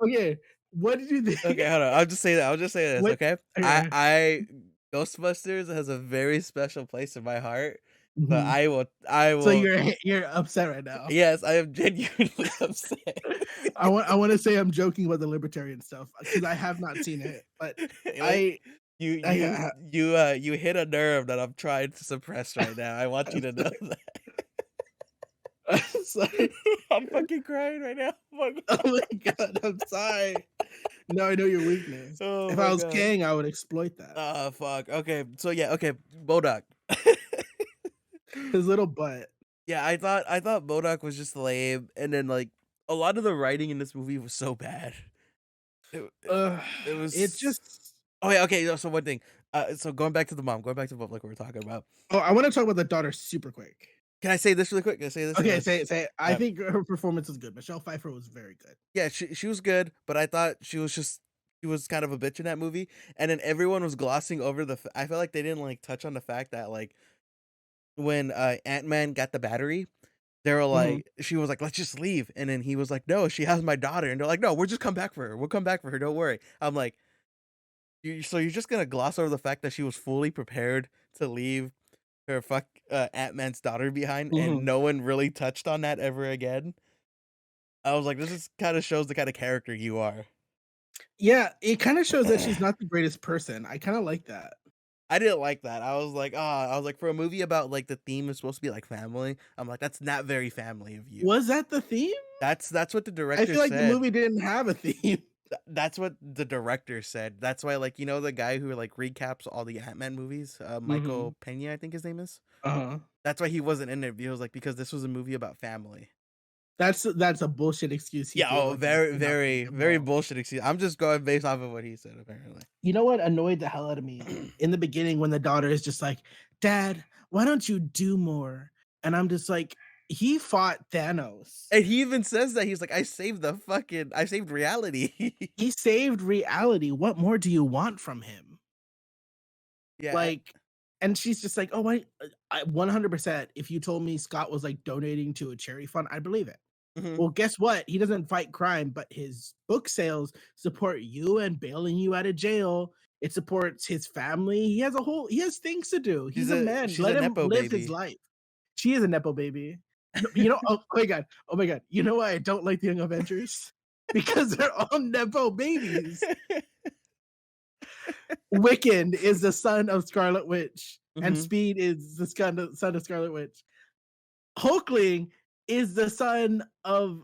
Okay, what did you think? Okay, hold on. I'll just say this, What okay? okay. I Ghostbusters has a very special place in my heart, but Mhm. I So will you're upset right now. yes, I am genuinely upset. I wanna say I'm joking about the libertarian stuff because I have not seen it, but Like, I I you hit a nerve that I'm trying to suppress right now. I want you I'm to know sorry. that. I'm sorry. I'm fucking crying right now. Oh my Oh god. my god, I'm sorry. Now I know your weakness. Oh If I my was god. Kang, I would exploit that. Oh, fuck. Okay, so yeah, okay, MODOK. His little butt. Yeah, I thought MODOK was just lame, and then, like, a lot of the writing in this movie was so bad. It Ugh, it it was just oh, yeah, okay, so one thing, so going back to the mom, like we were talking about. oh, I wanna talk about the daughter super quick. Can I say this really quick? Can I say this? Okay, say it. I Uh, think her performance was good. Michelle Pfeiffer was very good. yeah, she was good, but I thought she was kind of a bitch in that movie, and then everyone was glossing over I felt like they didn't, like, touch on the fact that, like, when, Ant-Man got the battery, they were Mhm. like she was like, "Let's just leave," and then he was like, "No, she has my daughter," and they're like, "No, we'll just come back for her. We'll come back for her, don't worry." I'm like, you're just gonna gloss over the fact that she was fully prepared to leave her Ant-Man's daughter behind, and Mhm. no one really touched on that ever again?" I was like, "This just kinda shows the kinda character you are." Yeah, it kinda shows that she's not the greatest person. I kinda like that. I didn't like that. I was like, "Ah," I was like, "For a movie about, like, the theme is supposed to be, like, family," I'm like, "That's not very family of you." Was that the theme? That's what the I director feel like the said. movie didn't have a theme. That's what the director said. That's why, like, you know, the guy who, like, recaps all the Ant-Man movies, Mhm. Michael Pena, I think his name is? Uh-huh. That's why he wasn't in it. He was like, "Because this was a movie about family." That's a bullshit excuse he Yeah, feels oh, like he cannot make as very well. bullshit excuse. I'm just going based off of what he said, apparently. You know what annoyed the hell out of me? In the beginning when the daughter is just like, "Dad, why don't you do more?" And I'm just like, "He fought Thanos. And he even says that, he's like, I saved reality." He saved reality. What more do you want from him?" Yeah, Like, and she's just like, "Oh, I 100%, if you told me Scott was, like, donating to a charity fund, I'd believe it." mhm. Well, guess what? He doesn't fight crime, but his book sales support you and bailing you out of jail. It supports his family. He has things to do. He's a man. She's Let a him nepo live his baby. life. She is a nepo baby. No, oh my god. Oh my god. You know why I don't like the Young Avengers? Because they're all nepo babies. Wiccan is the son of Scarlet Witch, and Mhm. Speed is the son of Scarlet Witch. Hulkling is the son of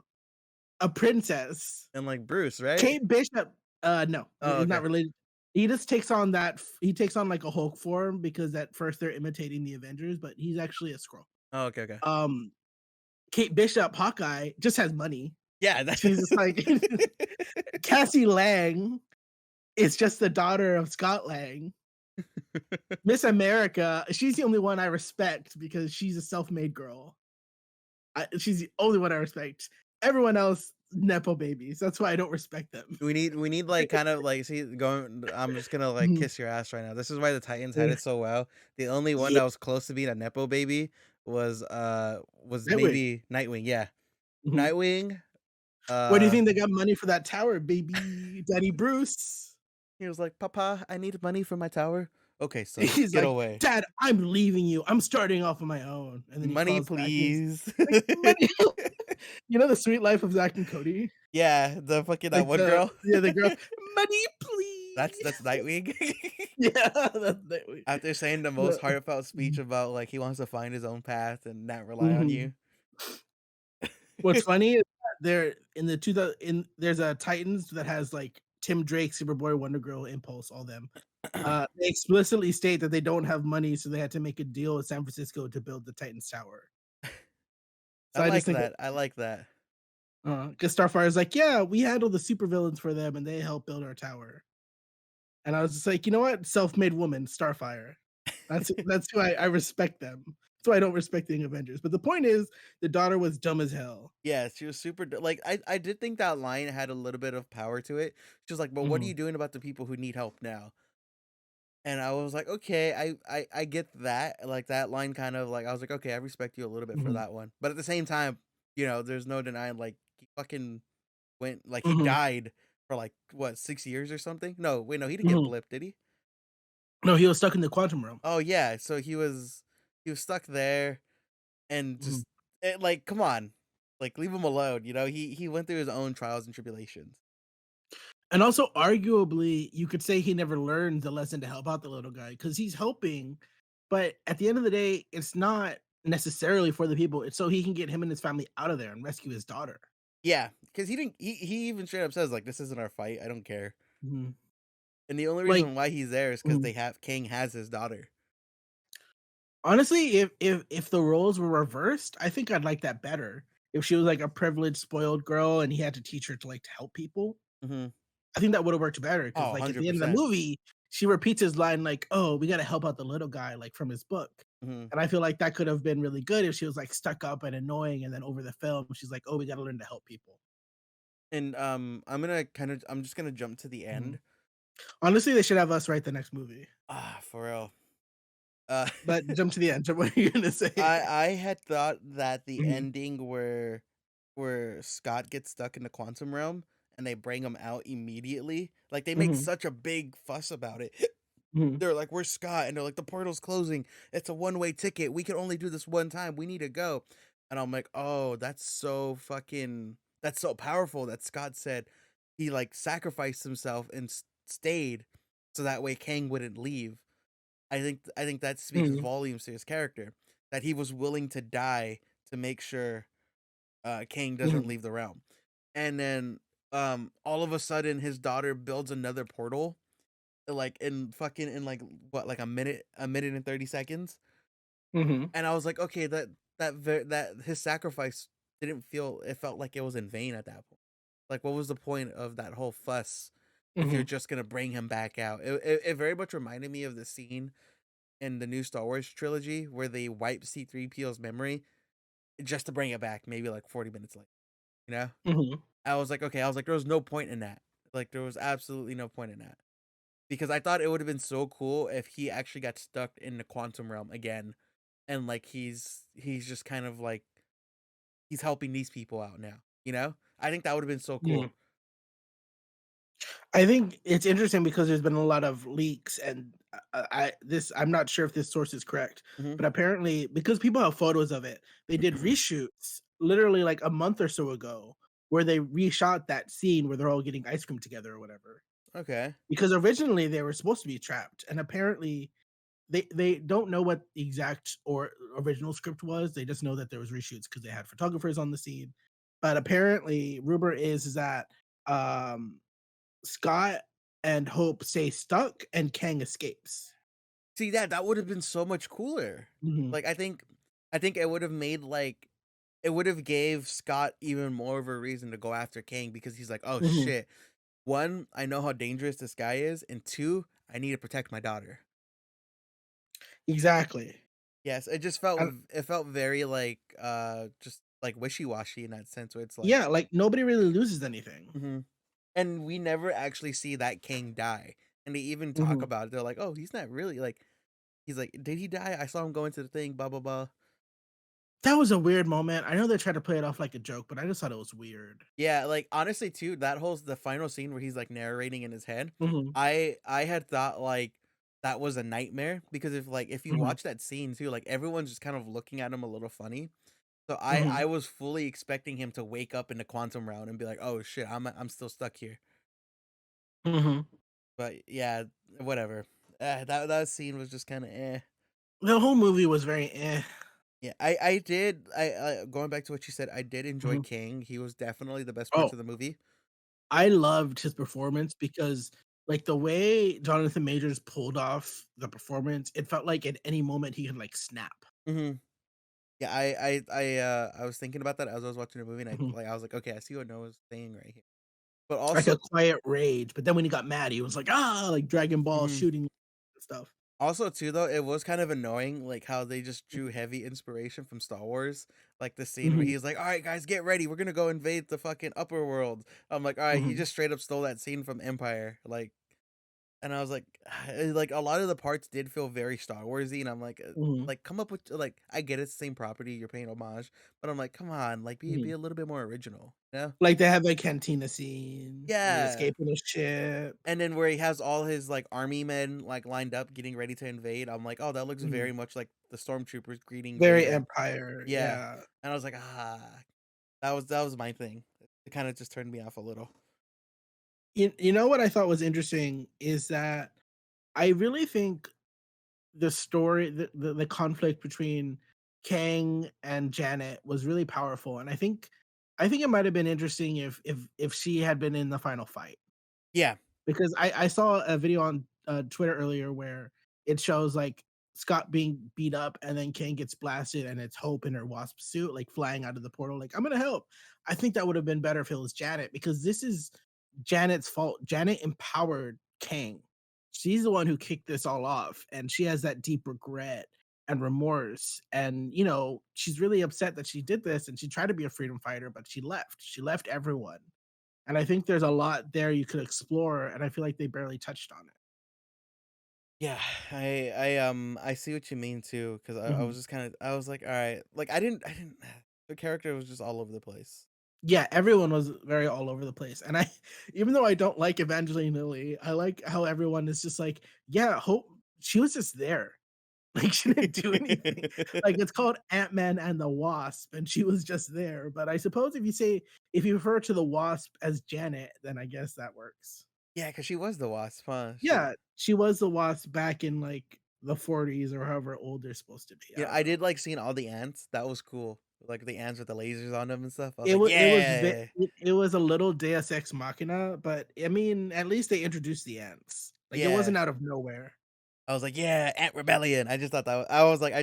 a princess. And, like, Bruce, right? Kate Bishop, no, Oh, he's not okay. related. He just takes on he takes on like a Hulk form because at first they're imitating the Avengers, but he's actually a Skrull. Oh, okay, okay. Um, Kate Bishop, Hawkeye, just has money. Yeah, that She's just like Cassie Lang is just the daughter of Scott Lang. Miss America, she's the only one I respect because she's a self-made girl. She's the only one I respect. Everyone else, nepo babies. That's why I don't respect them. we need, like, kind of, like, see, going I'm just gonna, like, Mhm. kiss your ass right now. This is why the Titans had Eh, it so well. The only one yeah, that was close to being a nepo baby was Nightwing. maybe Nightwing, yeah. Mhm. Nightwing, Where do you uh think they got money for that tower, baby? Daddy Bruce. He was like, "Papa, I need money for my tower." Okay, son, He's get like, away. "Dad, I'm leaving you. I'm starting off on my own." And then he Money, calls back and he's please. like, "Money." You know the Sweet Life of Zack and Cody? Yeah, the fucking that Like one girl. the girl, "Money, please." That's Nightwing. Yeah, that's that way. After saying the most The heartfelt speech mhm, about like he wants to find his own path and not rely on mhm. you. What's funny is that there in the 2000 in there's a Titans that has, like, Tim Drake, Superboy, Wonder Girl, Impulse, all them. They explicitly state that they don't have money, so they had to make a deal with San Francisco to build the Titans Tower. I So I just like think that. I like that. 'cause Starfire's like, "Yeah, we handle the supervillains for them, and they help build our tower." And I was just like, "You know what? Self-made woman, Starfire." That's who I respect them. That's why I don't respect the Young Avengers. But the point is, the daughter was dumb as hell. Yeah, she was super like I did think that line had a little bit of power to it. She was like, "But what are you Mhm, doing about the people who need help now?" And I was like, "Okay, I get that." Like that line kind of like I was like, "Okay, I respect you a little bit for mhm, that one." But at the same time, there's no denying like he fucking went like he mhm, died for like what, 6 years or something? No, wait, no, he didn't get mhm. blipped, did he? No, he was stuck in the quantum realm. Oh yeah, so he was stuck there and Mhm. just like come on. Like leave him alone, He went through his own trials and tribulations. And also, arguably, you could say he never learned the lesson to help out the little guy because he's helping, but at the end of the day, it's not necessarily for the people. It's so he can get him and his family out of there and rescue his daughter. Yeah, because he didn't he even straight up says like this isn't our fight. I don't care. Mhm. And the only Like, reason why he's there is because mhm. they have King has his daughter. Honestly, if the roles were reversed, I think I'd like that better. If she was like a privileged, spoiled girl and he had to teach her to like to help people, Mhm. I think that would have worked better. Because Oh, like at the end of the 100%. movie, she repeats his line like, "Oh, we gotta help out the little guy," like from his book. Mhm. And I feel like that could have been really good if she was like stuck up and annoying, and then over the film, she's like, "Oh, we gotta learn to help people." And I'm just gonna jump to the Mhm. end. Honestly, they should have us write the next movie. For real. Uh But jump to the end. What are you gonna say? I had thought that the Mhm, ending where Scott gets stuck in the quantum realm and they bring him out immediately, like they make mhm, such a big fuss about it. mhm, They're like, "Where's Scott?" And they're like, "The portal's closing. It's a one-way ticket. We can only do this one time. We need to go." And I'm like, "Oh, that's so powerful that Scott said he like sacrificed himself and stayed so that way Kang wouldn't leave." I think that speaks mhm, volumes to his character that he was willing to die to make sure Kang doesn't mhm, leave the realm. And then all of a sudden his daughter builds another portal like in like what like a minute and 30 seconds. mhm, And I was like, okay, that his sacrifice didn't feel it felt like it was in vain at that point. Like what was the point of that whole fuss if you're mhm, just gonna bring him back out? It very much reminded me of the scene in the new Star Wars trilogy where they wipe C3PO's memory just to bring it back maybe like 40 minutes later, you know? mhm. I was like, okay, I was like, there was no point in that. Like there was absolutely no point in that. Because I thought it would have been so cool if he actually got stuck in the quantum realm again and like he's just kind of like he's helping these people out now, you know? I think that would have been so Mhm. cool. I think it's interesting because there's been a lot of leaks, and I'm not sure if this source is correct, Mhm. but apparently because people have photos of it, they did reshoots literally like a month or so ago where they reshot that scene where they're all getting ice cream together or whatever. Okay. Because originally they were supposed to be trapped, and apparently they don't know what the exact or original script was. They just know that there was reshoots because they had photographers on the scene. But apparently, rumor is that um Scott and Hope stay stuck and Kang escapes. See that would have been so much cooler. Mhm, Like I think it would have made like it would have gave Scott even more of a reason to go after Kang because he's like, "Oh mhm, shit. One, I know how dangerous this guy is, and two, I need to protect my daughter." exactly. Yes, And it felt very like just like wishy-washy in that sense where it's like yeah, like, nobody really loses anything. mhm. And we never actually see that king die. And they even talk Mhm. about it. They're like, "Oh, he's not really like he's like, did he die? I saw him go into the thing, blah blah blah." That was a weird moment. I know they tried to play it off like a joke, but I just thought it was weird. Yeah, like, honestly, too, the final scene where he's, like, narrating in his head, Mhm, I had thought, like, that was a nightmare because if you mhm, watch that scene too, like, everyone's just kind of looking at him a little funny. So I mhm, was fully expecting him to wake up in the quantum realm and be like, "Oh shit, I'm still stuck here." mhm. But yeah, whatever. That scene was just kind of eh. The whole movie was very eh. Yeah, I going back to what you said, I did enjoy Mhm. King. He was definitely the best parts Oh, of the movie. I loved his performance because, like, the way Jonathan Majors pulled off the performance, it felt like at any moment he could, like, snap. Hmm. Yeah, I was thinking about that as I was watching the movie, and Mhm. I was like, okay, I see what Noah's saying right here. But Like also, a quiet rage, but then when he got mad, he was like, "Ah!" Like Dragon Ball mhm. shooting and stuff. Also too though, it was kind of annoying, like, how they just drew heavy inspiration from Star Wars, like the scene where Mhm, he's like, "Alright guys, get ready, we're gonna go invade the fucking upper world." I'm like, "Alright, you mhm, just straight up stole that scene from Empire," like, and I was like, a lot of the parts did feel very Star Warsy, and I'm mhm, like, come up with like, I get it's the same property, you're paying homage, but I'm like, come on, like, be mhm. a little bit more original, you know? Like, they have, like, cantina scene where they Yeah. escape in a ship. And then where he has all his, like, army men, like, lined up getting ready to invade, I'm like, "Oh, that looks very Mhm. much like the stormtroopers greeting Very Vader." Empire, Yeah. yeah. And I was like, "Ah." That was my thing. It kinda just turned me off a little. You know what I thought was interesting is that I really think the story the conflict between Kang and Janet was really powerful, and I think it might have been interesting if she had been in the final fight. Yeah. Because I saw a video on, Twitter earlier where it shows, like, Scott being beat up and then Kang gets blasted and it's Hope in her Wasp suit, like, flying out of the portal, like, "I'm gonna help." I think that would have been better if it was Janet because this is Janet's fault. Janet empowered Kang. She's the one who kicked this all off, and she has that deep regret and remorse, and, she's really upset that she did this, and she tried to be a freedom fighter, but she left. She left everyone. And I think there's a lot there you could explore, and I feel like they barely touched on it. Yeah. I see what you mean too, 'cause I Mhm. was just kinda I was like, "Alright." Like, I didn't the character was just all over the place. Yeah, everyone was very all over the place, and I even though I don't like Evangeline Lilly, I like how everyone is just like, "Yeah, Hope she was just there." Like, she didn't do anything. Like, it's called Ant-Man and the Wasp, and she was just there, but I suppose if you refer to the Wasp as Janet, then I guess that works. Yeah, 'cause she was the Wasp, huh? Yeah, she was the Wasp back in, like, the '40s or however old they're supposed to be, I Yeah, don't I know. did like seeing all the ants, that was cool. Like, the ants with the lasers on them and stuff, I was It like, wa it was ve "Yeah!" it was a little Deus Ex Machina, but, I mean, at least they introduced the ants. Like, it Yeah. wasn't out of nowhere. I was like, "Yeah, Ant Rebellion." I just thought that I was like,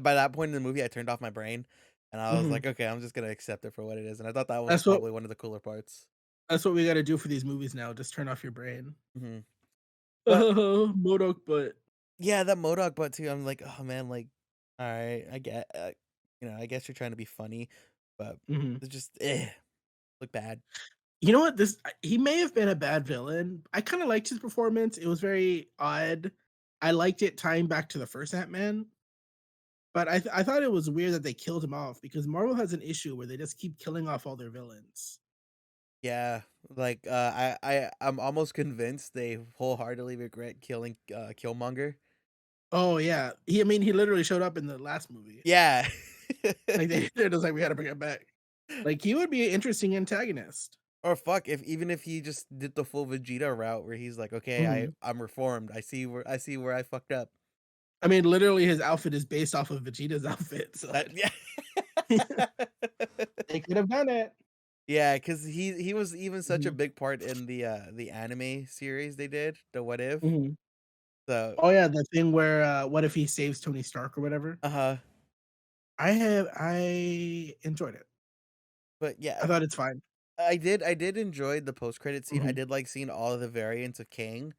by that point in the movie, I turned off my brain, and I was Mhm. like, "Okay, I'm just gonna accept it for what it is," and I thought that was That's what probably one of the cooler parts. that's what we gotta do for these movies now, just turn off your brain. Mhm. But, Modok butt. yeah, that MODOK butt too, I'm like, "Oh, man, like, alright, I guess you're trying to be funny, but Mhm. it's just, look bad." You know what? He may have been a bad villain. I kinda liked his performance, it was very odd. I liked it tying back to the first Ant-Man, but I thought it was weird that they killed him off because Marvel has an issue where they just keep killing off all their villains. Yeah, like, I'm almost convinced they wholeheartedly regret killing, Killmonger. Oh, yeah. I mean, he literally showed up in the last movie. Yeah. Like, they're just like, "We gotta bring him back." Like, he would be an interesting antagonist. Or fuck, even if he just did the full Vegeta route where he's like, "Okay, Mhm. I'm reformed. I see where I fucked up." I mean, literally, his outfit is based off of Vegeta's outfit, so That yeah. they could have done it. Yeah, because he was even such a Mhm, big part in the anime series they did, the What If. mhm. So Oh, yeah, the thing where, what if he saves Tony Stark or whatever? uh-huh. I enjoyed it. But I yeah, thought it's fine. I did enjoy the post-credit scene. I Mhm, did like seeing all of the variants of Kang.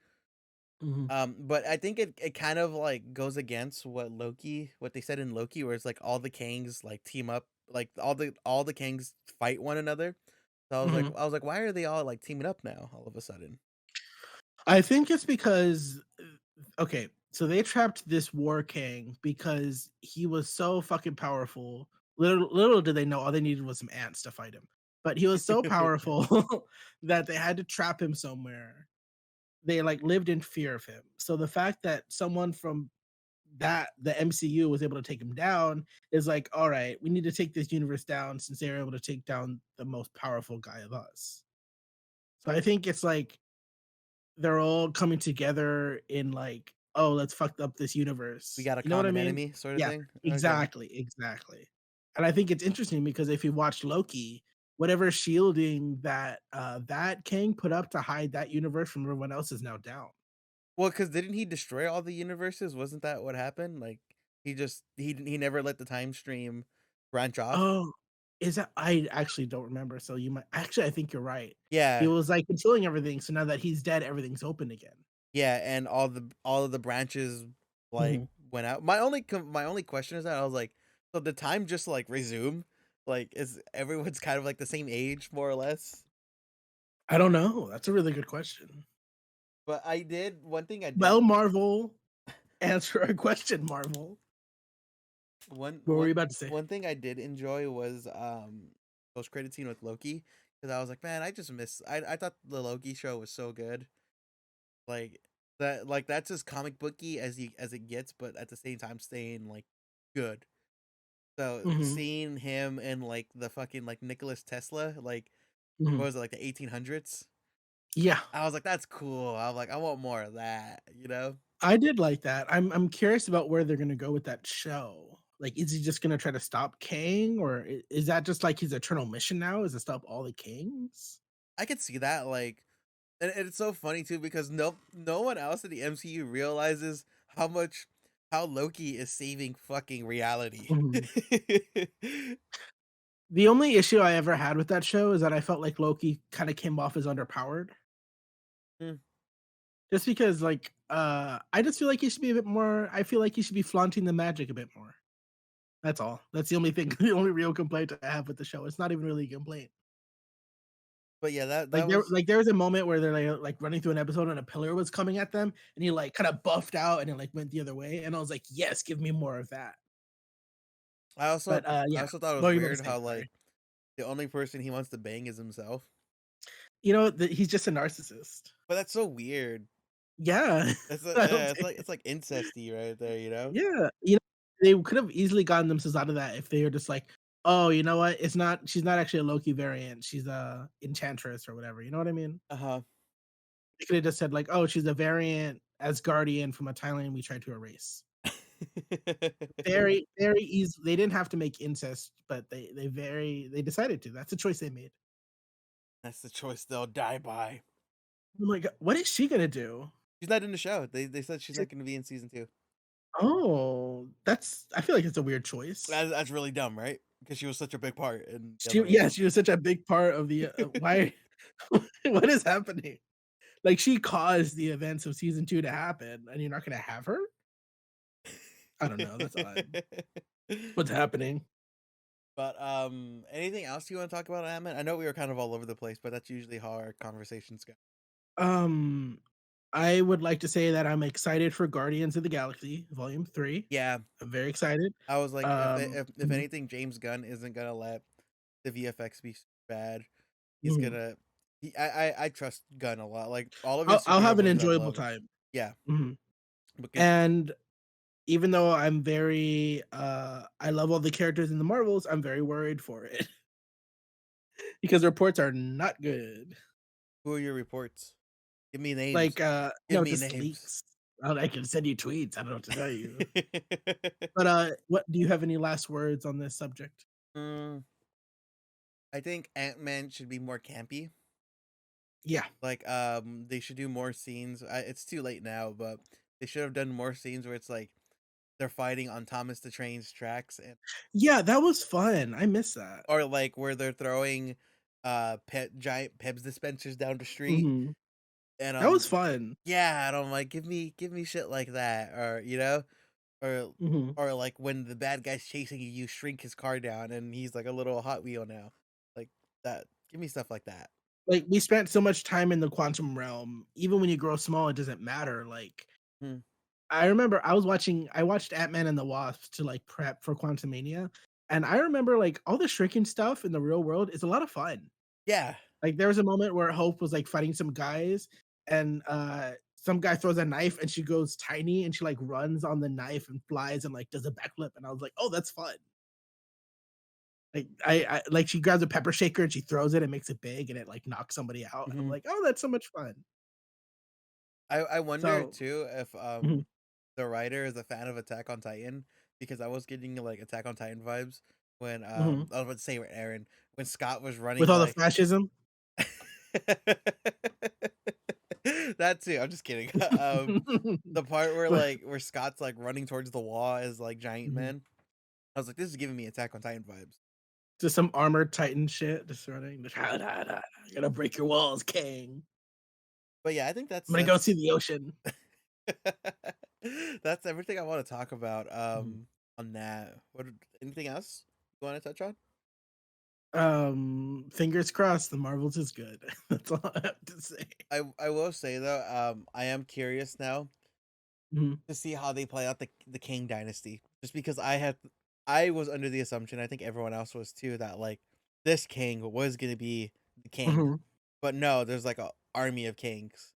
mhm, But I think it kind of, like, goes against what they said in Loki, where it's like all the Kangs, like, team up, like, all the Kangs fight one another. So mhm. I was like, "Why are they all, like, teaming up now all of a sudden?" I think it's because okay, so they trapped this War King because he was so fucking powerful Little did they know all they needed was some ants to fight him. But he was so powerful that they had to trap him somewhere. They, like, lived in fear of him. So the fact that someone from the MCU was able to take him down is like, "All right, we need to take this universe down since they were able to take down the most powerful guy of us." So I think it's like they're all coming together in like, "Oh, let's fuck up this We universe." got a You know what I common mean? enemy sort of Yeah, thing. Okay. exactly. And I think it's interesting because if you watch Loki, whatever shielding that Kang put up to hide that universe from everyone else is now down. Well, because didn't he destroy all the universes? Wasn't that what happened? Like, he never let the time stream branch off? Oh, is that I actually don't remember, so you might actually, I think you're right. He Yeah. was, like, controlling everything, so now that he's dead, everything's open again. Yeah, and all of the branches, like, Mhm. went out. My only question is that I was like, "So the time just, like, resume? Like, is everyone's kind of, like, the same age, more or less?" I don't know, that's a really good question. But I did one thing I Well, did Marvel, answer our question, Marvel. one What were you one about to say? one thing I did enjoy was, post-credit scene with Loki, because I was like, "Man, I just miss." I thought the Loki show was so good. Like, that's as comic booky as it gets, but at the same time staying, like, good. So, Mhm, seeing him in, like, the fucking, like, Nicholas Tesla, like, what mhm. was it, like, the 1800s? Yeah, I was like, "That's cool." I was like, "I want more of that," you know? I did like that. I'm curious about where they're gonna go with that show. Like, is he just gonna try to stop Kang, or is that just, like, his eternal mission now, is to stop all the Kangs? I could see that, like, and it's so funny too because no one else in the MCU realizes how Loki is saving fucking reality. Mhm. The only issue I ever had with that show is that I felt like Loki kinda came off as underpowered. Mm, Just because, like, I just feel like he should be a bit more I feel like he should be flaunting the magic a bit more. That's all. That's the only thing the only real complaint I have with the show. It's not even really a complaint. but yeah, Like, that was there was a moment where they're, like, running through an episode and a pillar was coming at them, and he, like, kinda buffed out and it, like, went the other way, and I was like, "Yes, give me more of that." But, I yeah. also thought it What was were you about to weird say? how, Sorry. like, the only person he wants to bang is himself. You know, he's just a narcissist. But that's so weird. Yeah. It's I don't yeah, take it's like incesty right there, you know? Yeah, you know, they could have easily gotten themselves out of that if they were just like, "Oh, you know what? It's not she's not actually a Loki variant, she's a enchantress or whatever." You know what I mean? Uh-huh. They could have just said like, "Oh, she's a variant Asgardian from a Thailand we tried to erase." Very easy. They didn't have to make incest, but they decided to. That's a choice they made. That's the choice they'll die by. Oh my god, what is she gonna do? She's not in the show. They said she's She not gonna be in season 2. Oh, that's I feel like it's a weird choice. That's really dumb, right? Because she was such a big part in the She other one. yeah, she was such a big part of the, why what is happening? Like, she caused the events of season 2 to happen, and you're not gonna have her? I don't know, that's odd. What's happening? But, anything else you wanna talk about Ant-Man? I know we were kind of all over the place, but that's usually how our conversations go. Um, I would like to say that I'm excited for Guardians of the Galaxy Volume 3. Yeah, I'm very excited. I was like, if Mhm, anything, James Gunn isn't gonna let the VFX be s bad. He's mhm. gonna I trust Gunn a lot, like, all of his I'll superhero have an movies I enjoyable love. time. Yeah, Mhm, because and even though I love all the characters in the Marvels, I'm very worried for it because reports are not good. who are your reports? Give me names. Like, Give no, me just names. leaks. I can send you tweets, I don't know what to tell you. But, what do you have any last words on this subject? Mm, I think Ant-Man should be more campy. Yeah. Like, they should do more scenes. It's too late now, but they should have done more scenes where it's like they're fighting on Thomas the Train's tracks, and Yeah, that was fun, I miss that. or like where they're throwing giant Pebs dispensers down the street, Mhm. and That was fun. yeah, and I'm like, give me shit like that, or or Mhm. like when the bad guy's chasing you, you shrink his car down, and he's like a little Hot Wheel now, like that. Give me stuff like that. Like, we spent so much time in the quantum realm, even when you grow small, it doesn't matter, like, Hmm. I remember I watched Ant-Man and the Wasp to, like, prep for Quantumania, And I remember like all the shrinking stuff in the real world is a lot of fun. Yeah. Like there was a moment where Hope was like fighting some guys and some guy throws a knife and she goes tiny and she like runs on the knife and flies and like does a backflip and I was like, "Oh, that's fun." Like I like she grabs a pepper shaker and she throws it and makes it big and it like knocks somebody out. And I'm Mhm. like, "Oh, that's so much fun." I wonder So, too if mhm, the writer is a fan of Attack on Titan, because I was getting like Attack on Titan vibes when mhm. I was about to say Aaron, when Scott was With running all the like fascism. that too. I'm just kidding. The part where But like where Scott's like running towards the wall as like giant mhm. man. I was like, this is giving me Attack on Titan vibes. Just some armored titan shit just running. Just, "Ha, da, da, gonna break your walls, King. But yeah, I think I'm gonna go see the ocean." that's everything I want to talk about. Mhm. On that. What anything else you want to touch on? Fingers crossed the Marvels is good. That's all I have to say. I will say though, I am curious now Mhm, to see how they play out the King dynasty. Just because I was under the assumption, I think everyone else was too, that like this king was gonna be the king. mhm. But no, there's like a army of kings.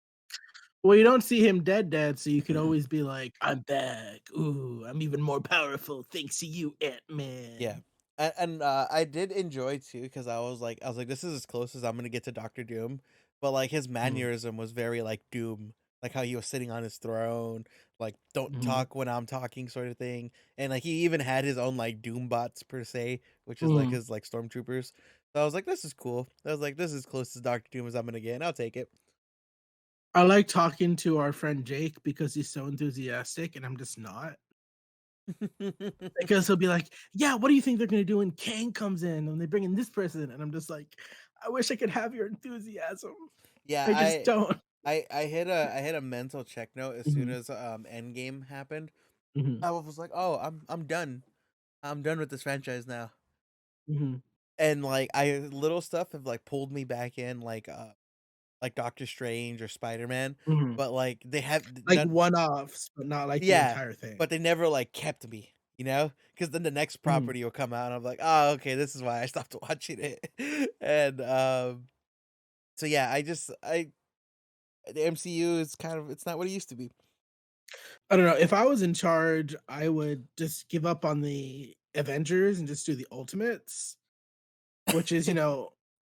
Well, you don't see him dead, so you could always be like, "I'm back. Ooh, I'm even more powerful thanks to you, Yeah. Ant-Man." And I did enjoy too, because I was like, this is as close as I'm gonna get to Doctor Doom. But like his Mhm, mannerism was very like Doom. Like how he was sitting on his throne, like don't mhm, talk when I'm talking sort of thing. And like he even had his own like Doom bots per se, which is like mhm. his like stormtroopers. So I was like, this is cool. I was like, this is as close as Doctor Doom as I'm gonna get, and I'll take it. I like talking to our friend Jake because he's so enthusiastic and I'm just not. Because he'll be like, "Yeah, what do you think they're gonna do when Kang comes in and they bring in this person?" And I'm just like, "I wish I could have your enthusiasm. Yeah, I just don't." I hit a mental check note as soon Mhm, as Endgame happened. mhm, I was like, oh, I'm done. I'm done with this franchise now. mhm, And like I little stuff have like pulled me back in, like Doctor Strange or Spider-Man, mhm. but like they have Like not one-offs, but not like the yeah, entire thing. but they never like kept me, you know? Because then the next Mhm. property will come out and I'm like, oh, okay, this is why I stopped watching it. And so yeah, I the MCU is kind of, it's not what it used to be. I don't know, if I was in charge, I would just give up on the Avengers and just do the Ultimates, which is,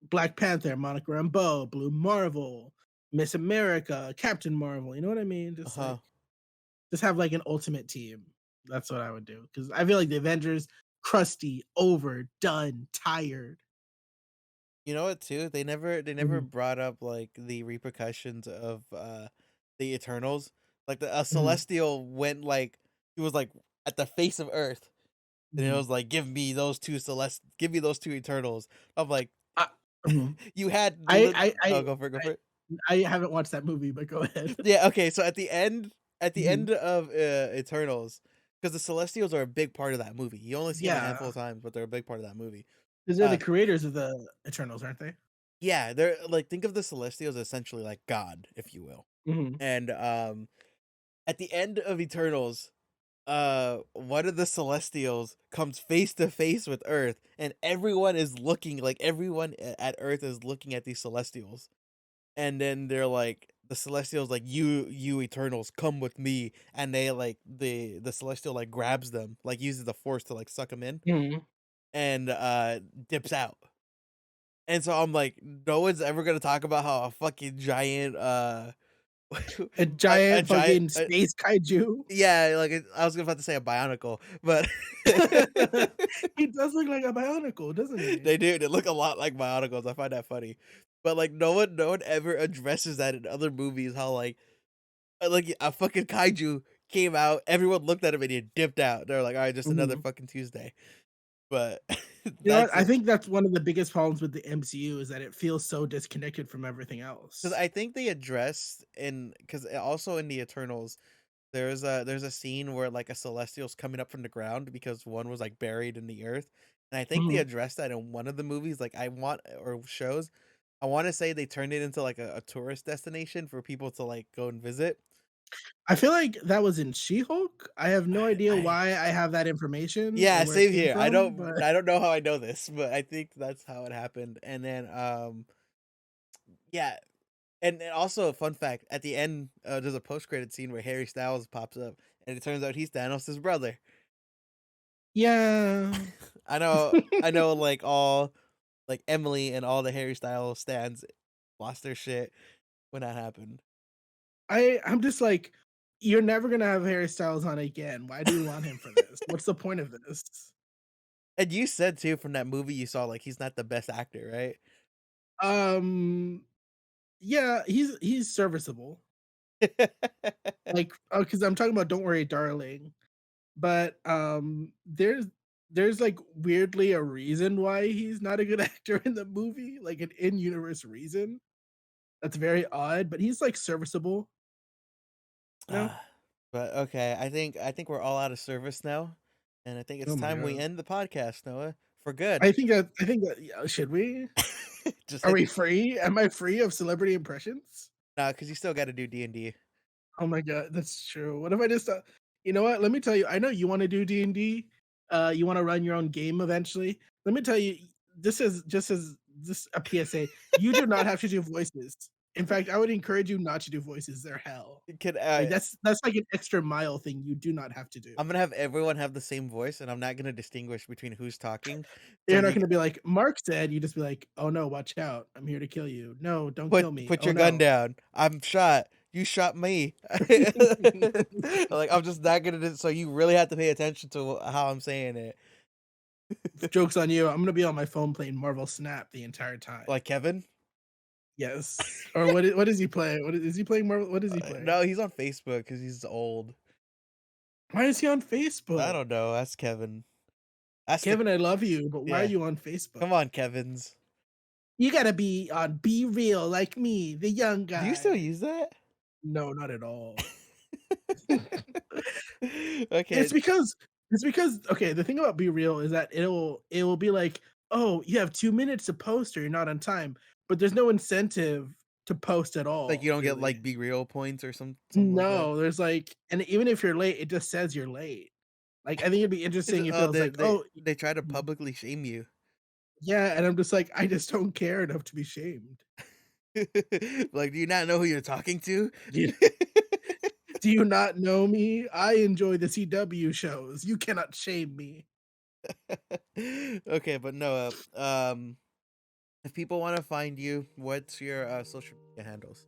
Black Panther, Monica Rambeau, Blue Marvel, Miss America, Captain Marvel, you know what I mean? Uh-huh. Just have, like, an ultimate team. That's what I would do because I feel like the Avengers, crusty, overdone, tired. You know what too? They never Mhm, brought up like the repercussions of the Eternals. Like the mhm, Celestial went like he was like at the face of Earth, and it mhm. was like, give me those two Eternals. I'm like, I mhm. you had I lit- I I oh, go for it, go for it. I haven't watched that movie, but go ahead. Yeah, okay. So at the Mhm. end of Eternals, because the Celestials are a big part of that movie. You only see them a handful Yeah, of times, but they're a big part of that movie. 'cause they're the Uh, creators of the Eternals, aren't they? yeah, they're like, think of the Celestials essentially like God, if you will. Mhm, And at the end of Eternals, one of the Celestials comes face to face with Earth, and everyone is looking like everyone at Earth is looking at these Celestials, and then they're like, the Celestials like, you Eternals, come with me, and they like the Celestial like grabs them, like uses the Force to like suck them in, mhm. and dips out. And so I'm like, no one's ever gonna talk about how a fucking giant A a giant giant fucking space kaiju. yeah, like I was about to say a Bionicle, but He does look like a Bionicle, doesn't he? they do. They look a lot like Bionicles. I find that funny. But like no one ever addresses that in other movies. How like a fucking kaiju came out, everyone looked at him and he dipped out. They're like, all right, just another Mhm. fucking Tuesday. But You know what? that's I it. think that's one of the biggest problems with the MCU is that it feels so disconnected from everything Because else. I think they addressed in because also in the Eternals, there's a scene where like a celestial's coming up from the ground because one was like buried in the earth, and I think they Mhm. addressed that in one of the movies. Like I want or shows, I want to say they turned it into like a tourist destination for people to like go and visit. I feel like that was in She-Hulk. I have no idea I why I have that information or Yeah, where it same came here. from, but I don't know how I know this, but I think that's how it happened. And then yeah, and also a fun fact, at the end there's a post-credit scene where Harry Styles pops up and it turns out he's Thanos' brother. yeah. I know like all like Emily and all the Harry Styles stans lost their shit when that happened. I'm just like, you're never gonna have Harry Styles on again. Why do you want him for this? What's the point of this? And you said too from that movie you saw, like, he's not the best actor, right? Um, yeah, he's serviceable. Like, because I'm talking about Don't Worry, Darling, but there's like weirdly a reason why he's not a good actor in the movie, like an in-universe reason. That's very odd, but he's like serviceable. You know? But okay, I think we're all out of service now, and I think it's Oh my time we god. end the podcast, Noah, for good. I think that yeah, should we? Just Are hit we free? Am I free of celebrity impressions? nah, because you still got to do D&D. Oh my god, that's true. What if I just you know what? Let me tell you, I know you want to do D&D. You want to run your own game eventually. Let me tell you, this is just as this a PSA. You do not have to do voices. In fact, I would encourage you not to do voices. They're hell. Can Like that's like an extra mile thing you do not have to do. I'm gonna have everyone have the same voice, and I'm not gonna distinguish between who's talking. So You're not you gonna be like, Mark said, you just be like, oh no, watch out. I'm here to kill you. No, don't kill me. put Oh your gun no. down. I'm shot. You shot me. Like I'm just not gonna. So you really have to pay attention to how I'm saying it. Joke's on you. I'm gonna be on my phone playing Marvel Snap the entire time. Like Kevin. Yes. Or what is he playing? Is he playing Marvel? What is he playing? No, he's on Facebook because he's old. Why is he on I Facebook? don't know. That's Kevin. That's the Kevin, I love you, but why are yeah. you on Facebook? Come on, Kevin's. You gotta be on Be Real like me, the young Do you still guy. use that? No, not at all. Okay. It's because okay, the thing about Be Real is that it will be like, oh, you have 2 minutes to post or you're not on time, but there's no incentive to post at Like you all, don't get really. like Be Real points or something like that. No, there's like, and even if you're late, it just says you're late. Like, I think it'd be interesting if it Oh, was like, "Oh, they try to publicly shame you. yeah," and I'm just like, I just don't care enough to be shamed. Like, do you not know who you're talking to? Do you do you not know me? I enjoy the CW shows. You cannot shame me. Okay, but Noah, if people want to find you, what's your social media handles?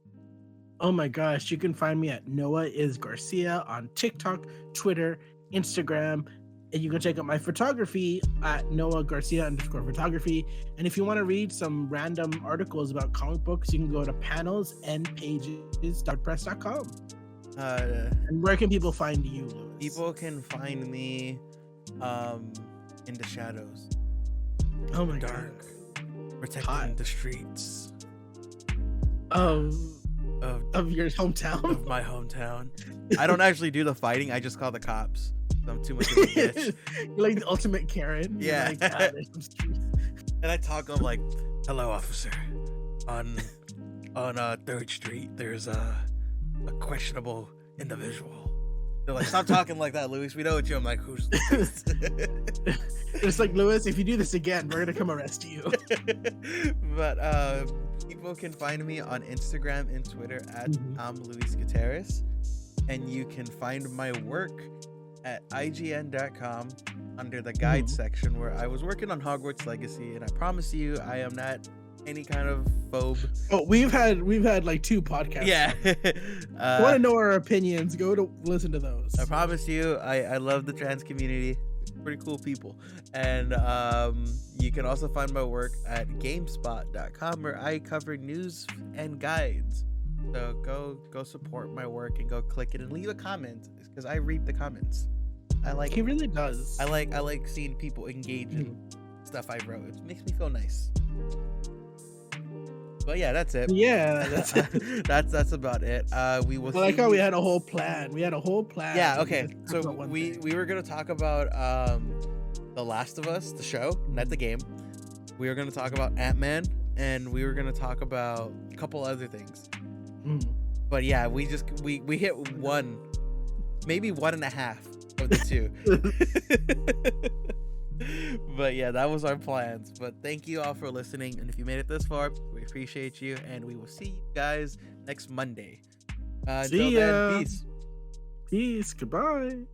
Oh my gosh, you can find me at Noah is Garcia on TikTok, Twitter, Instagram, and you can check out my photography at Noah Garcia _photography. And if you want to read some random articles about comic books, you can go to panelsandpages.press.com. And where can people find you, Louis? People can find me in the shadows. Oh my Dark. god. Protecting Hot. the streets Of of your hometown. of my hometown. I don't actually do the fighting, I just call the cops. I'm too much of a bitch. You're like the ultimate Karen. You're Yeah. like, there's some streets. And I talk of like, hello officer. On 3rd Street, there's a questionable individual. They're like, stop talking like that, Louis. We know it's you. I'm like, who's this? It's like, Louis, if you do this again, we're gonna come arrest you. But people can find me on Instagram and Twitter at I'm Luis Gutierrez. And you can find my work at ign.com under the guide section, where I was working on Hogwarts Legacy, and I promise you I am not any kind of phobe. Oh, we've had like 2 podcasts. Yeah. Want to know our opinions? Go to listen to those. I promise you, I love the trans community. Pretty cool people. And you can also find my work at gamespot.com, where I cover news and guides. So go support my work and go click it and leave a comment, because I read the comments. He really does. I like seeing people engage in stuff I wrote. It makes me feel nice. But yeah, that's it. Yeah, that's it. that's about it. We will. I like how we had a whole plan. Yeah. Okay. So we were gonna talk about The Last of Us, the show, not the game. We were gonna talk about Ant-Man, and we were gonna talk about a couple other things. But yeah, we hit one, maybe 1.5 of the two. But yeah, that was our plans. But thank you all for listening, and if you made it this far, we appreciate you, and we will see you guys next Monday. Until then, peace. Peace. Goodbye.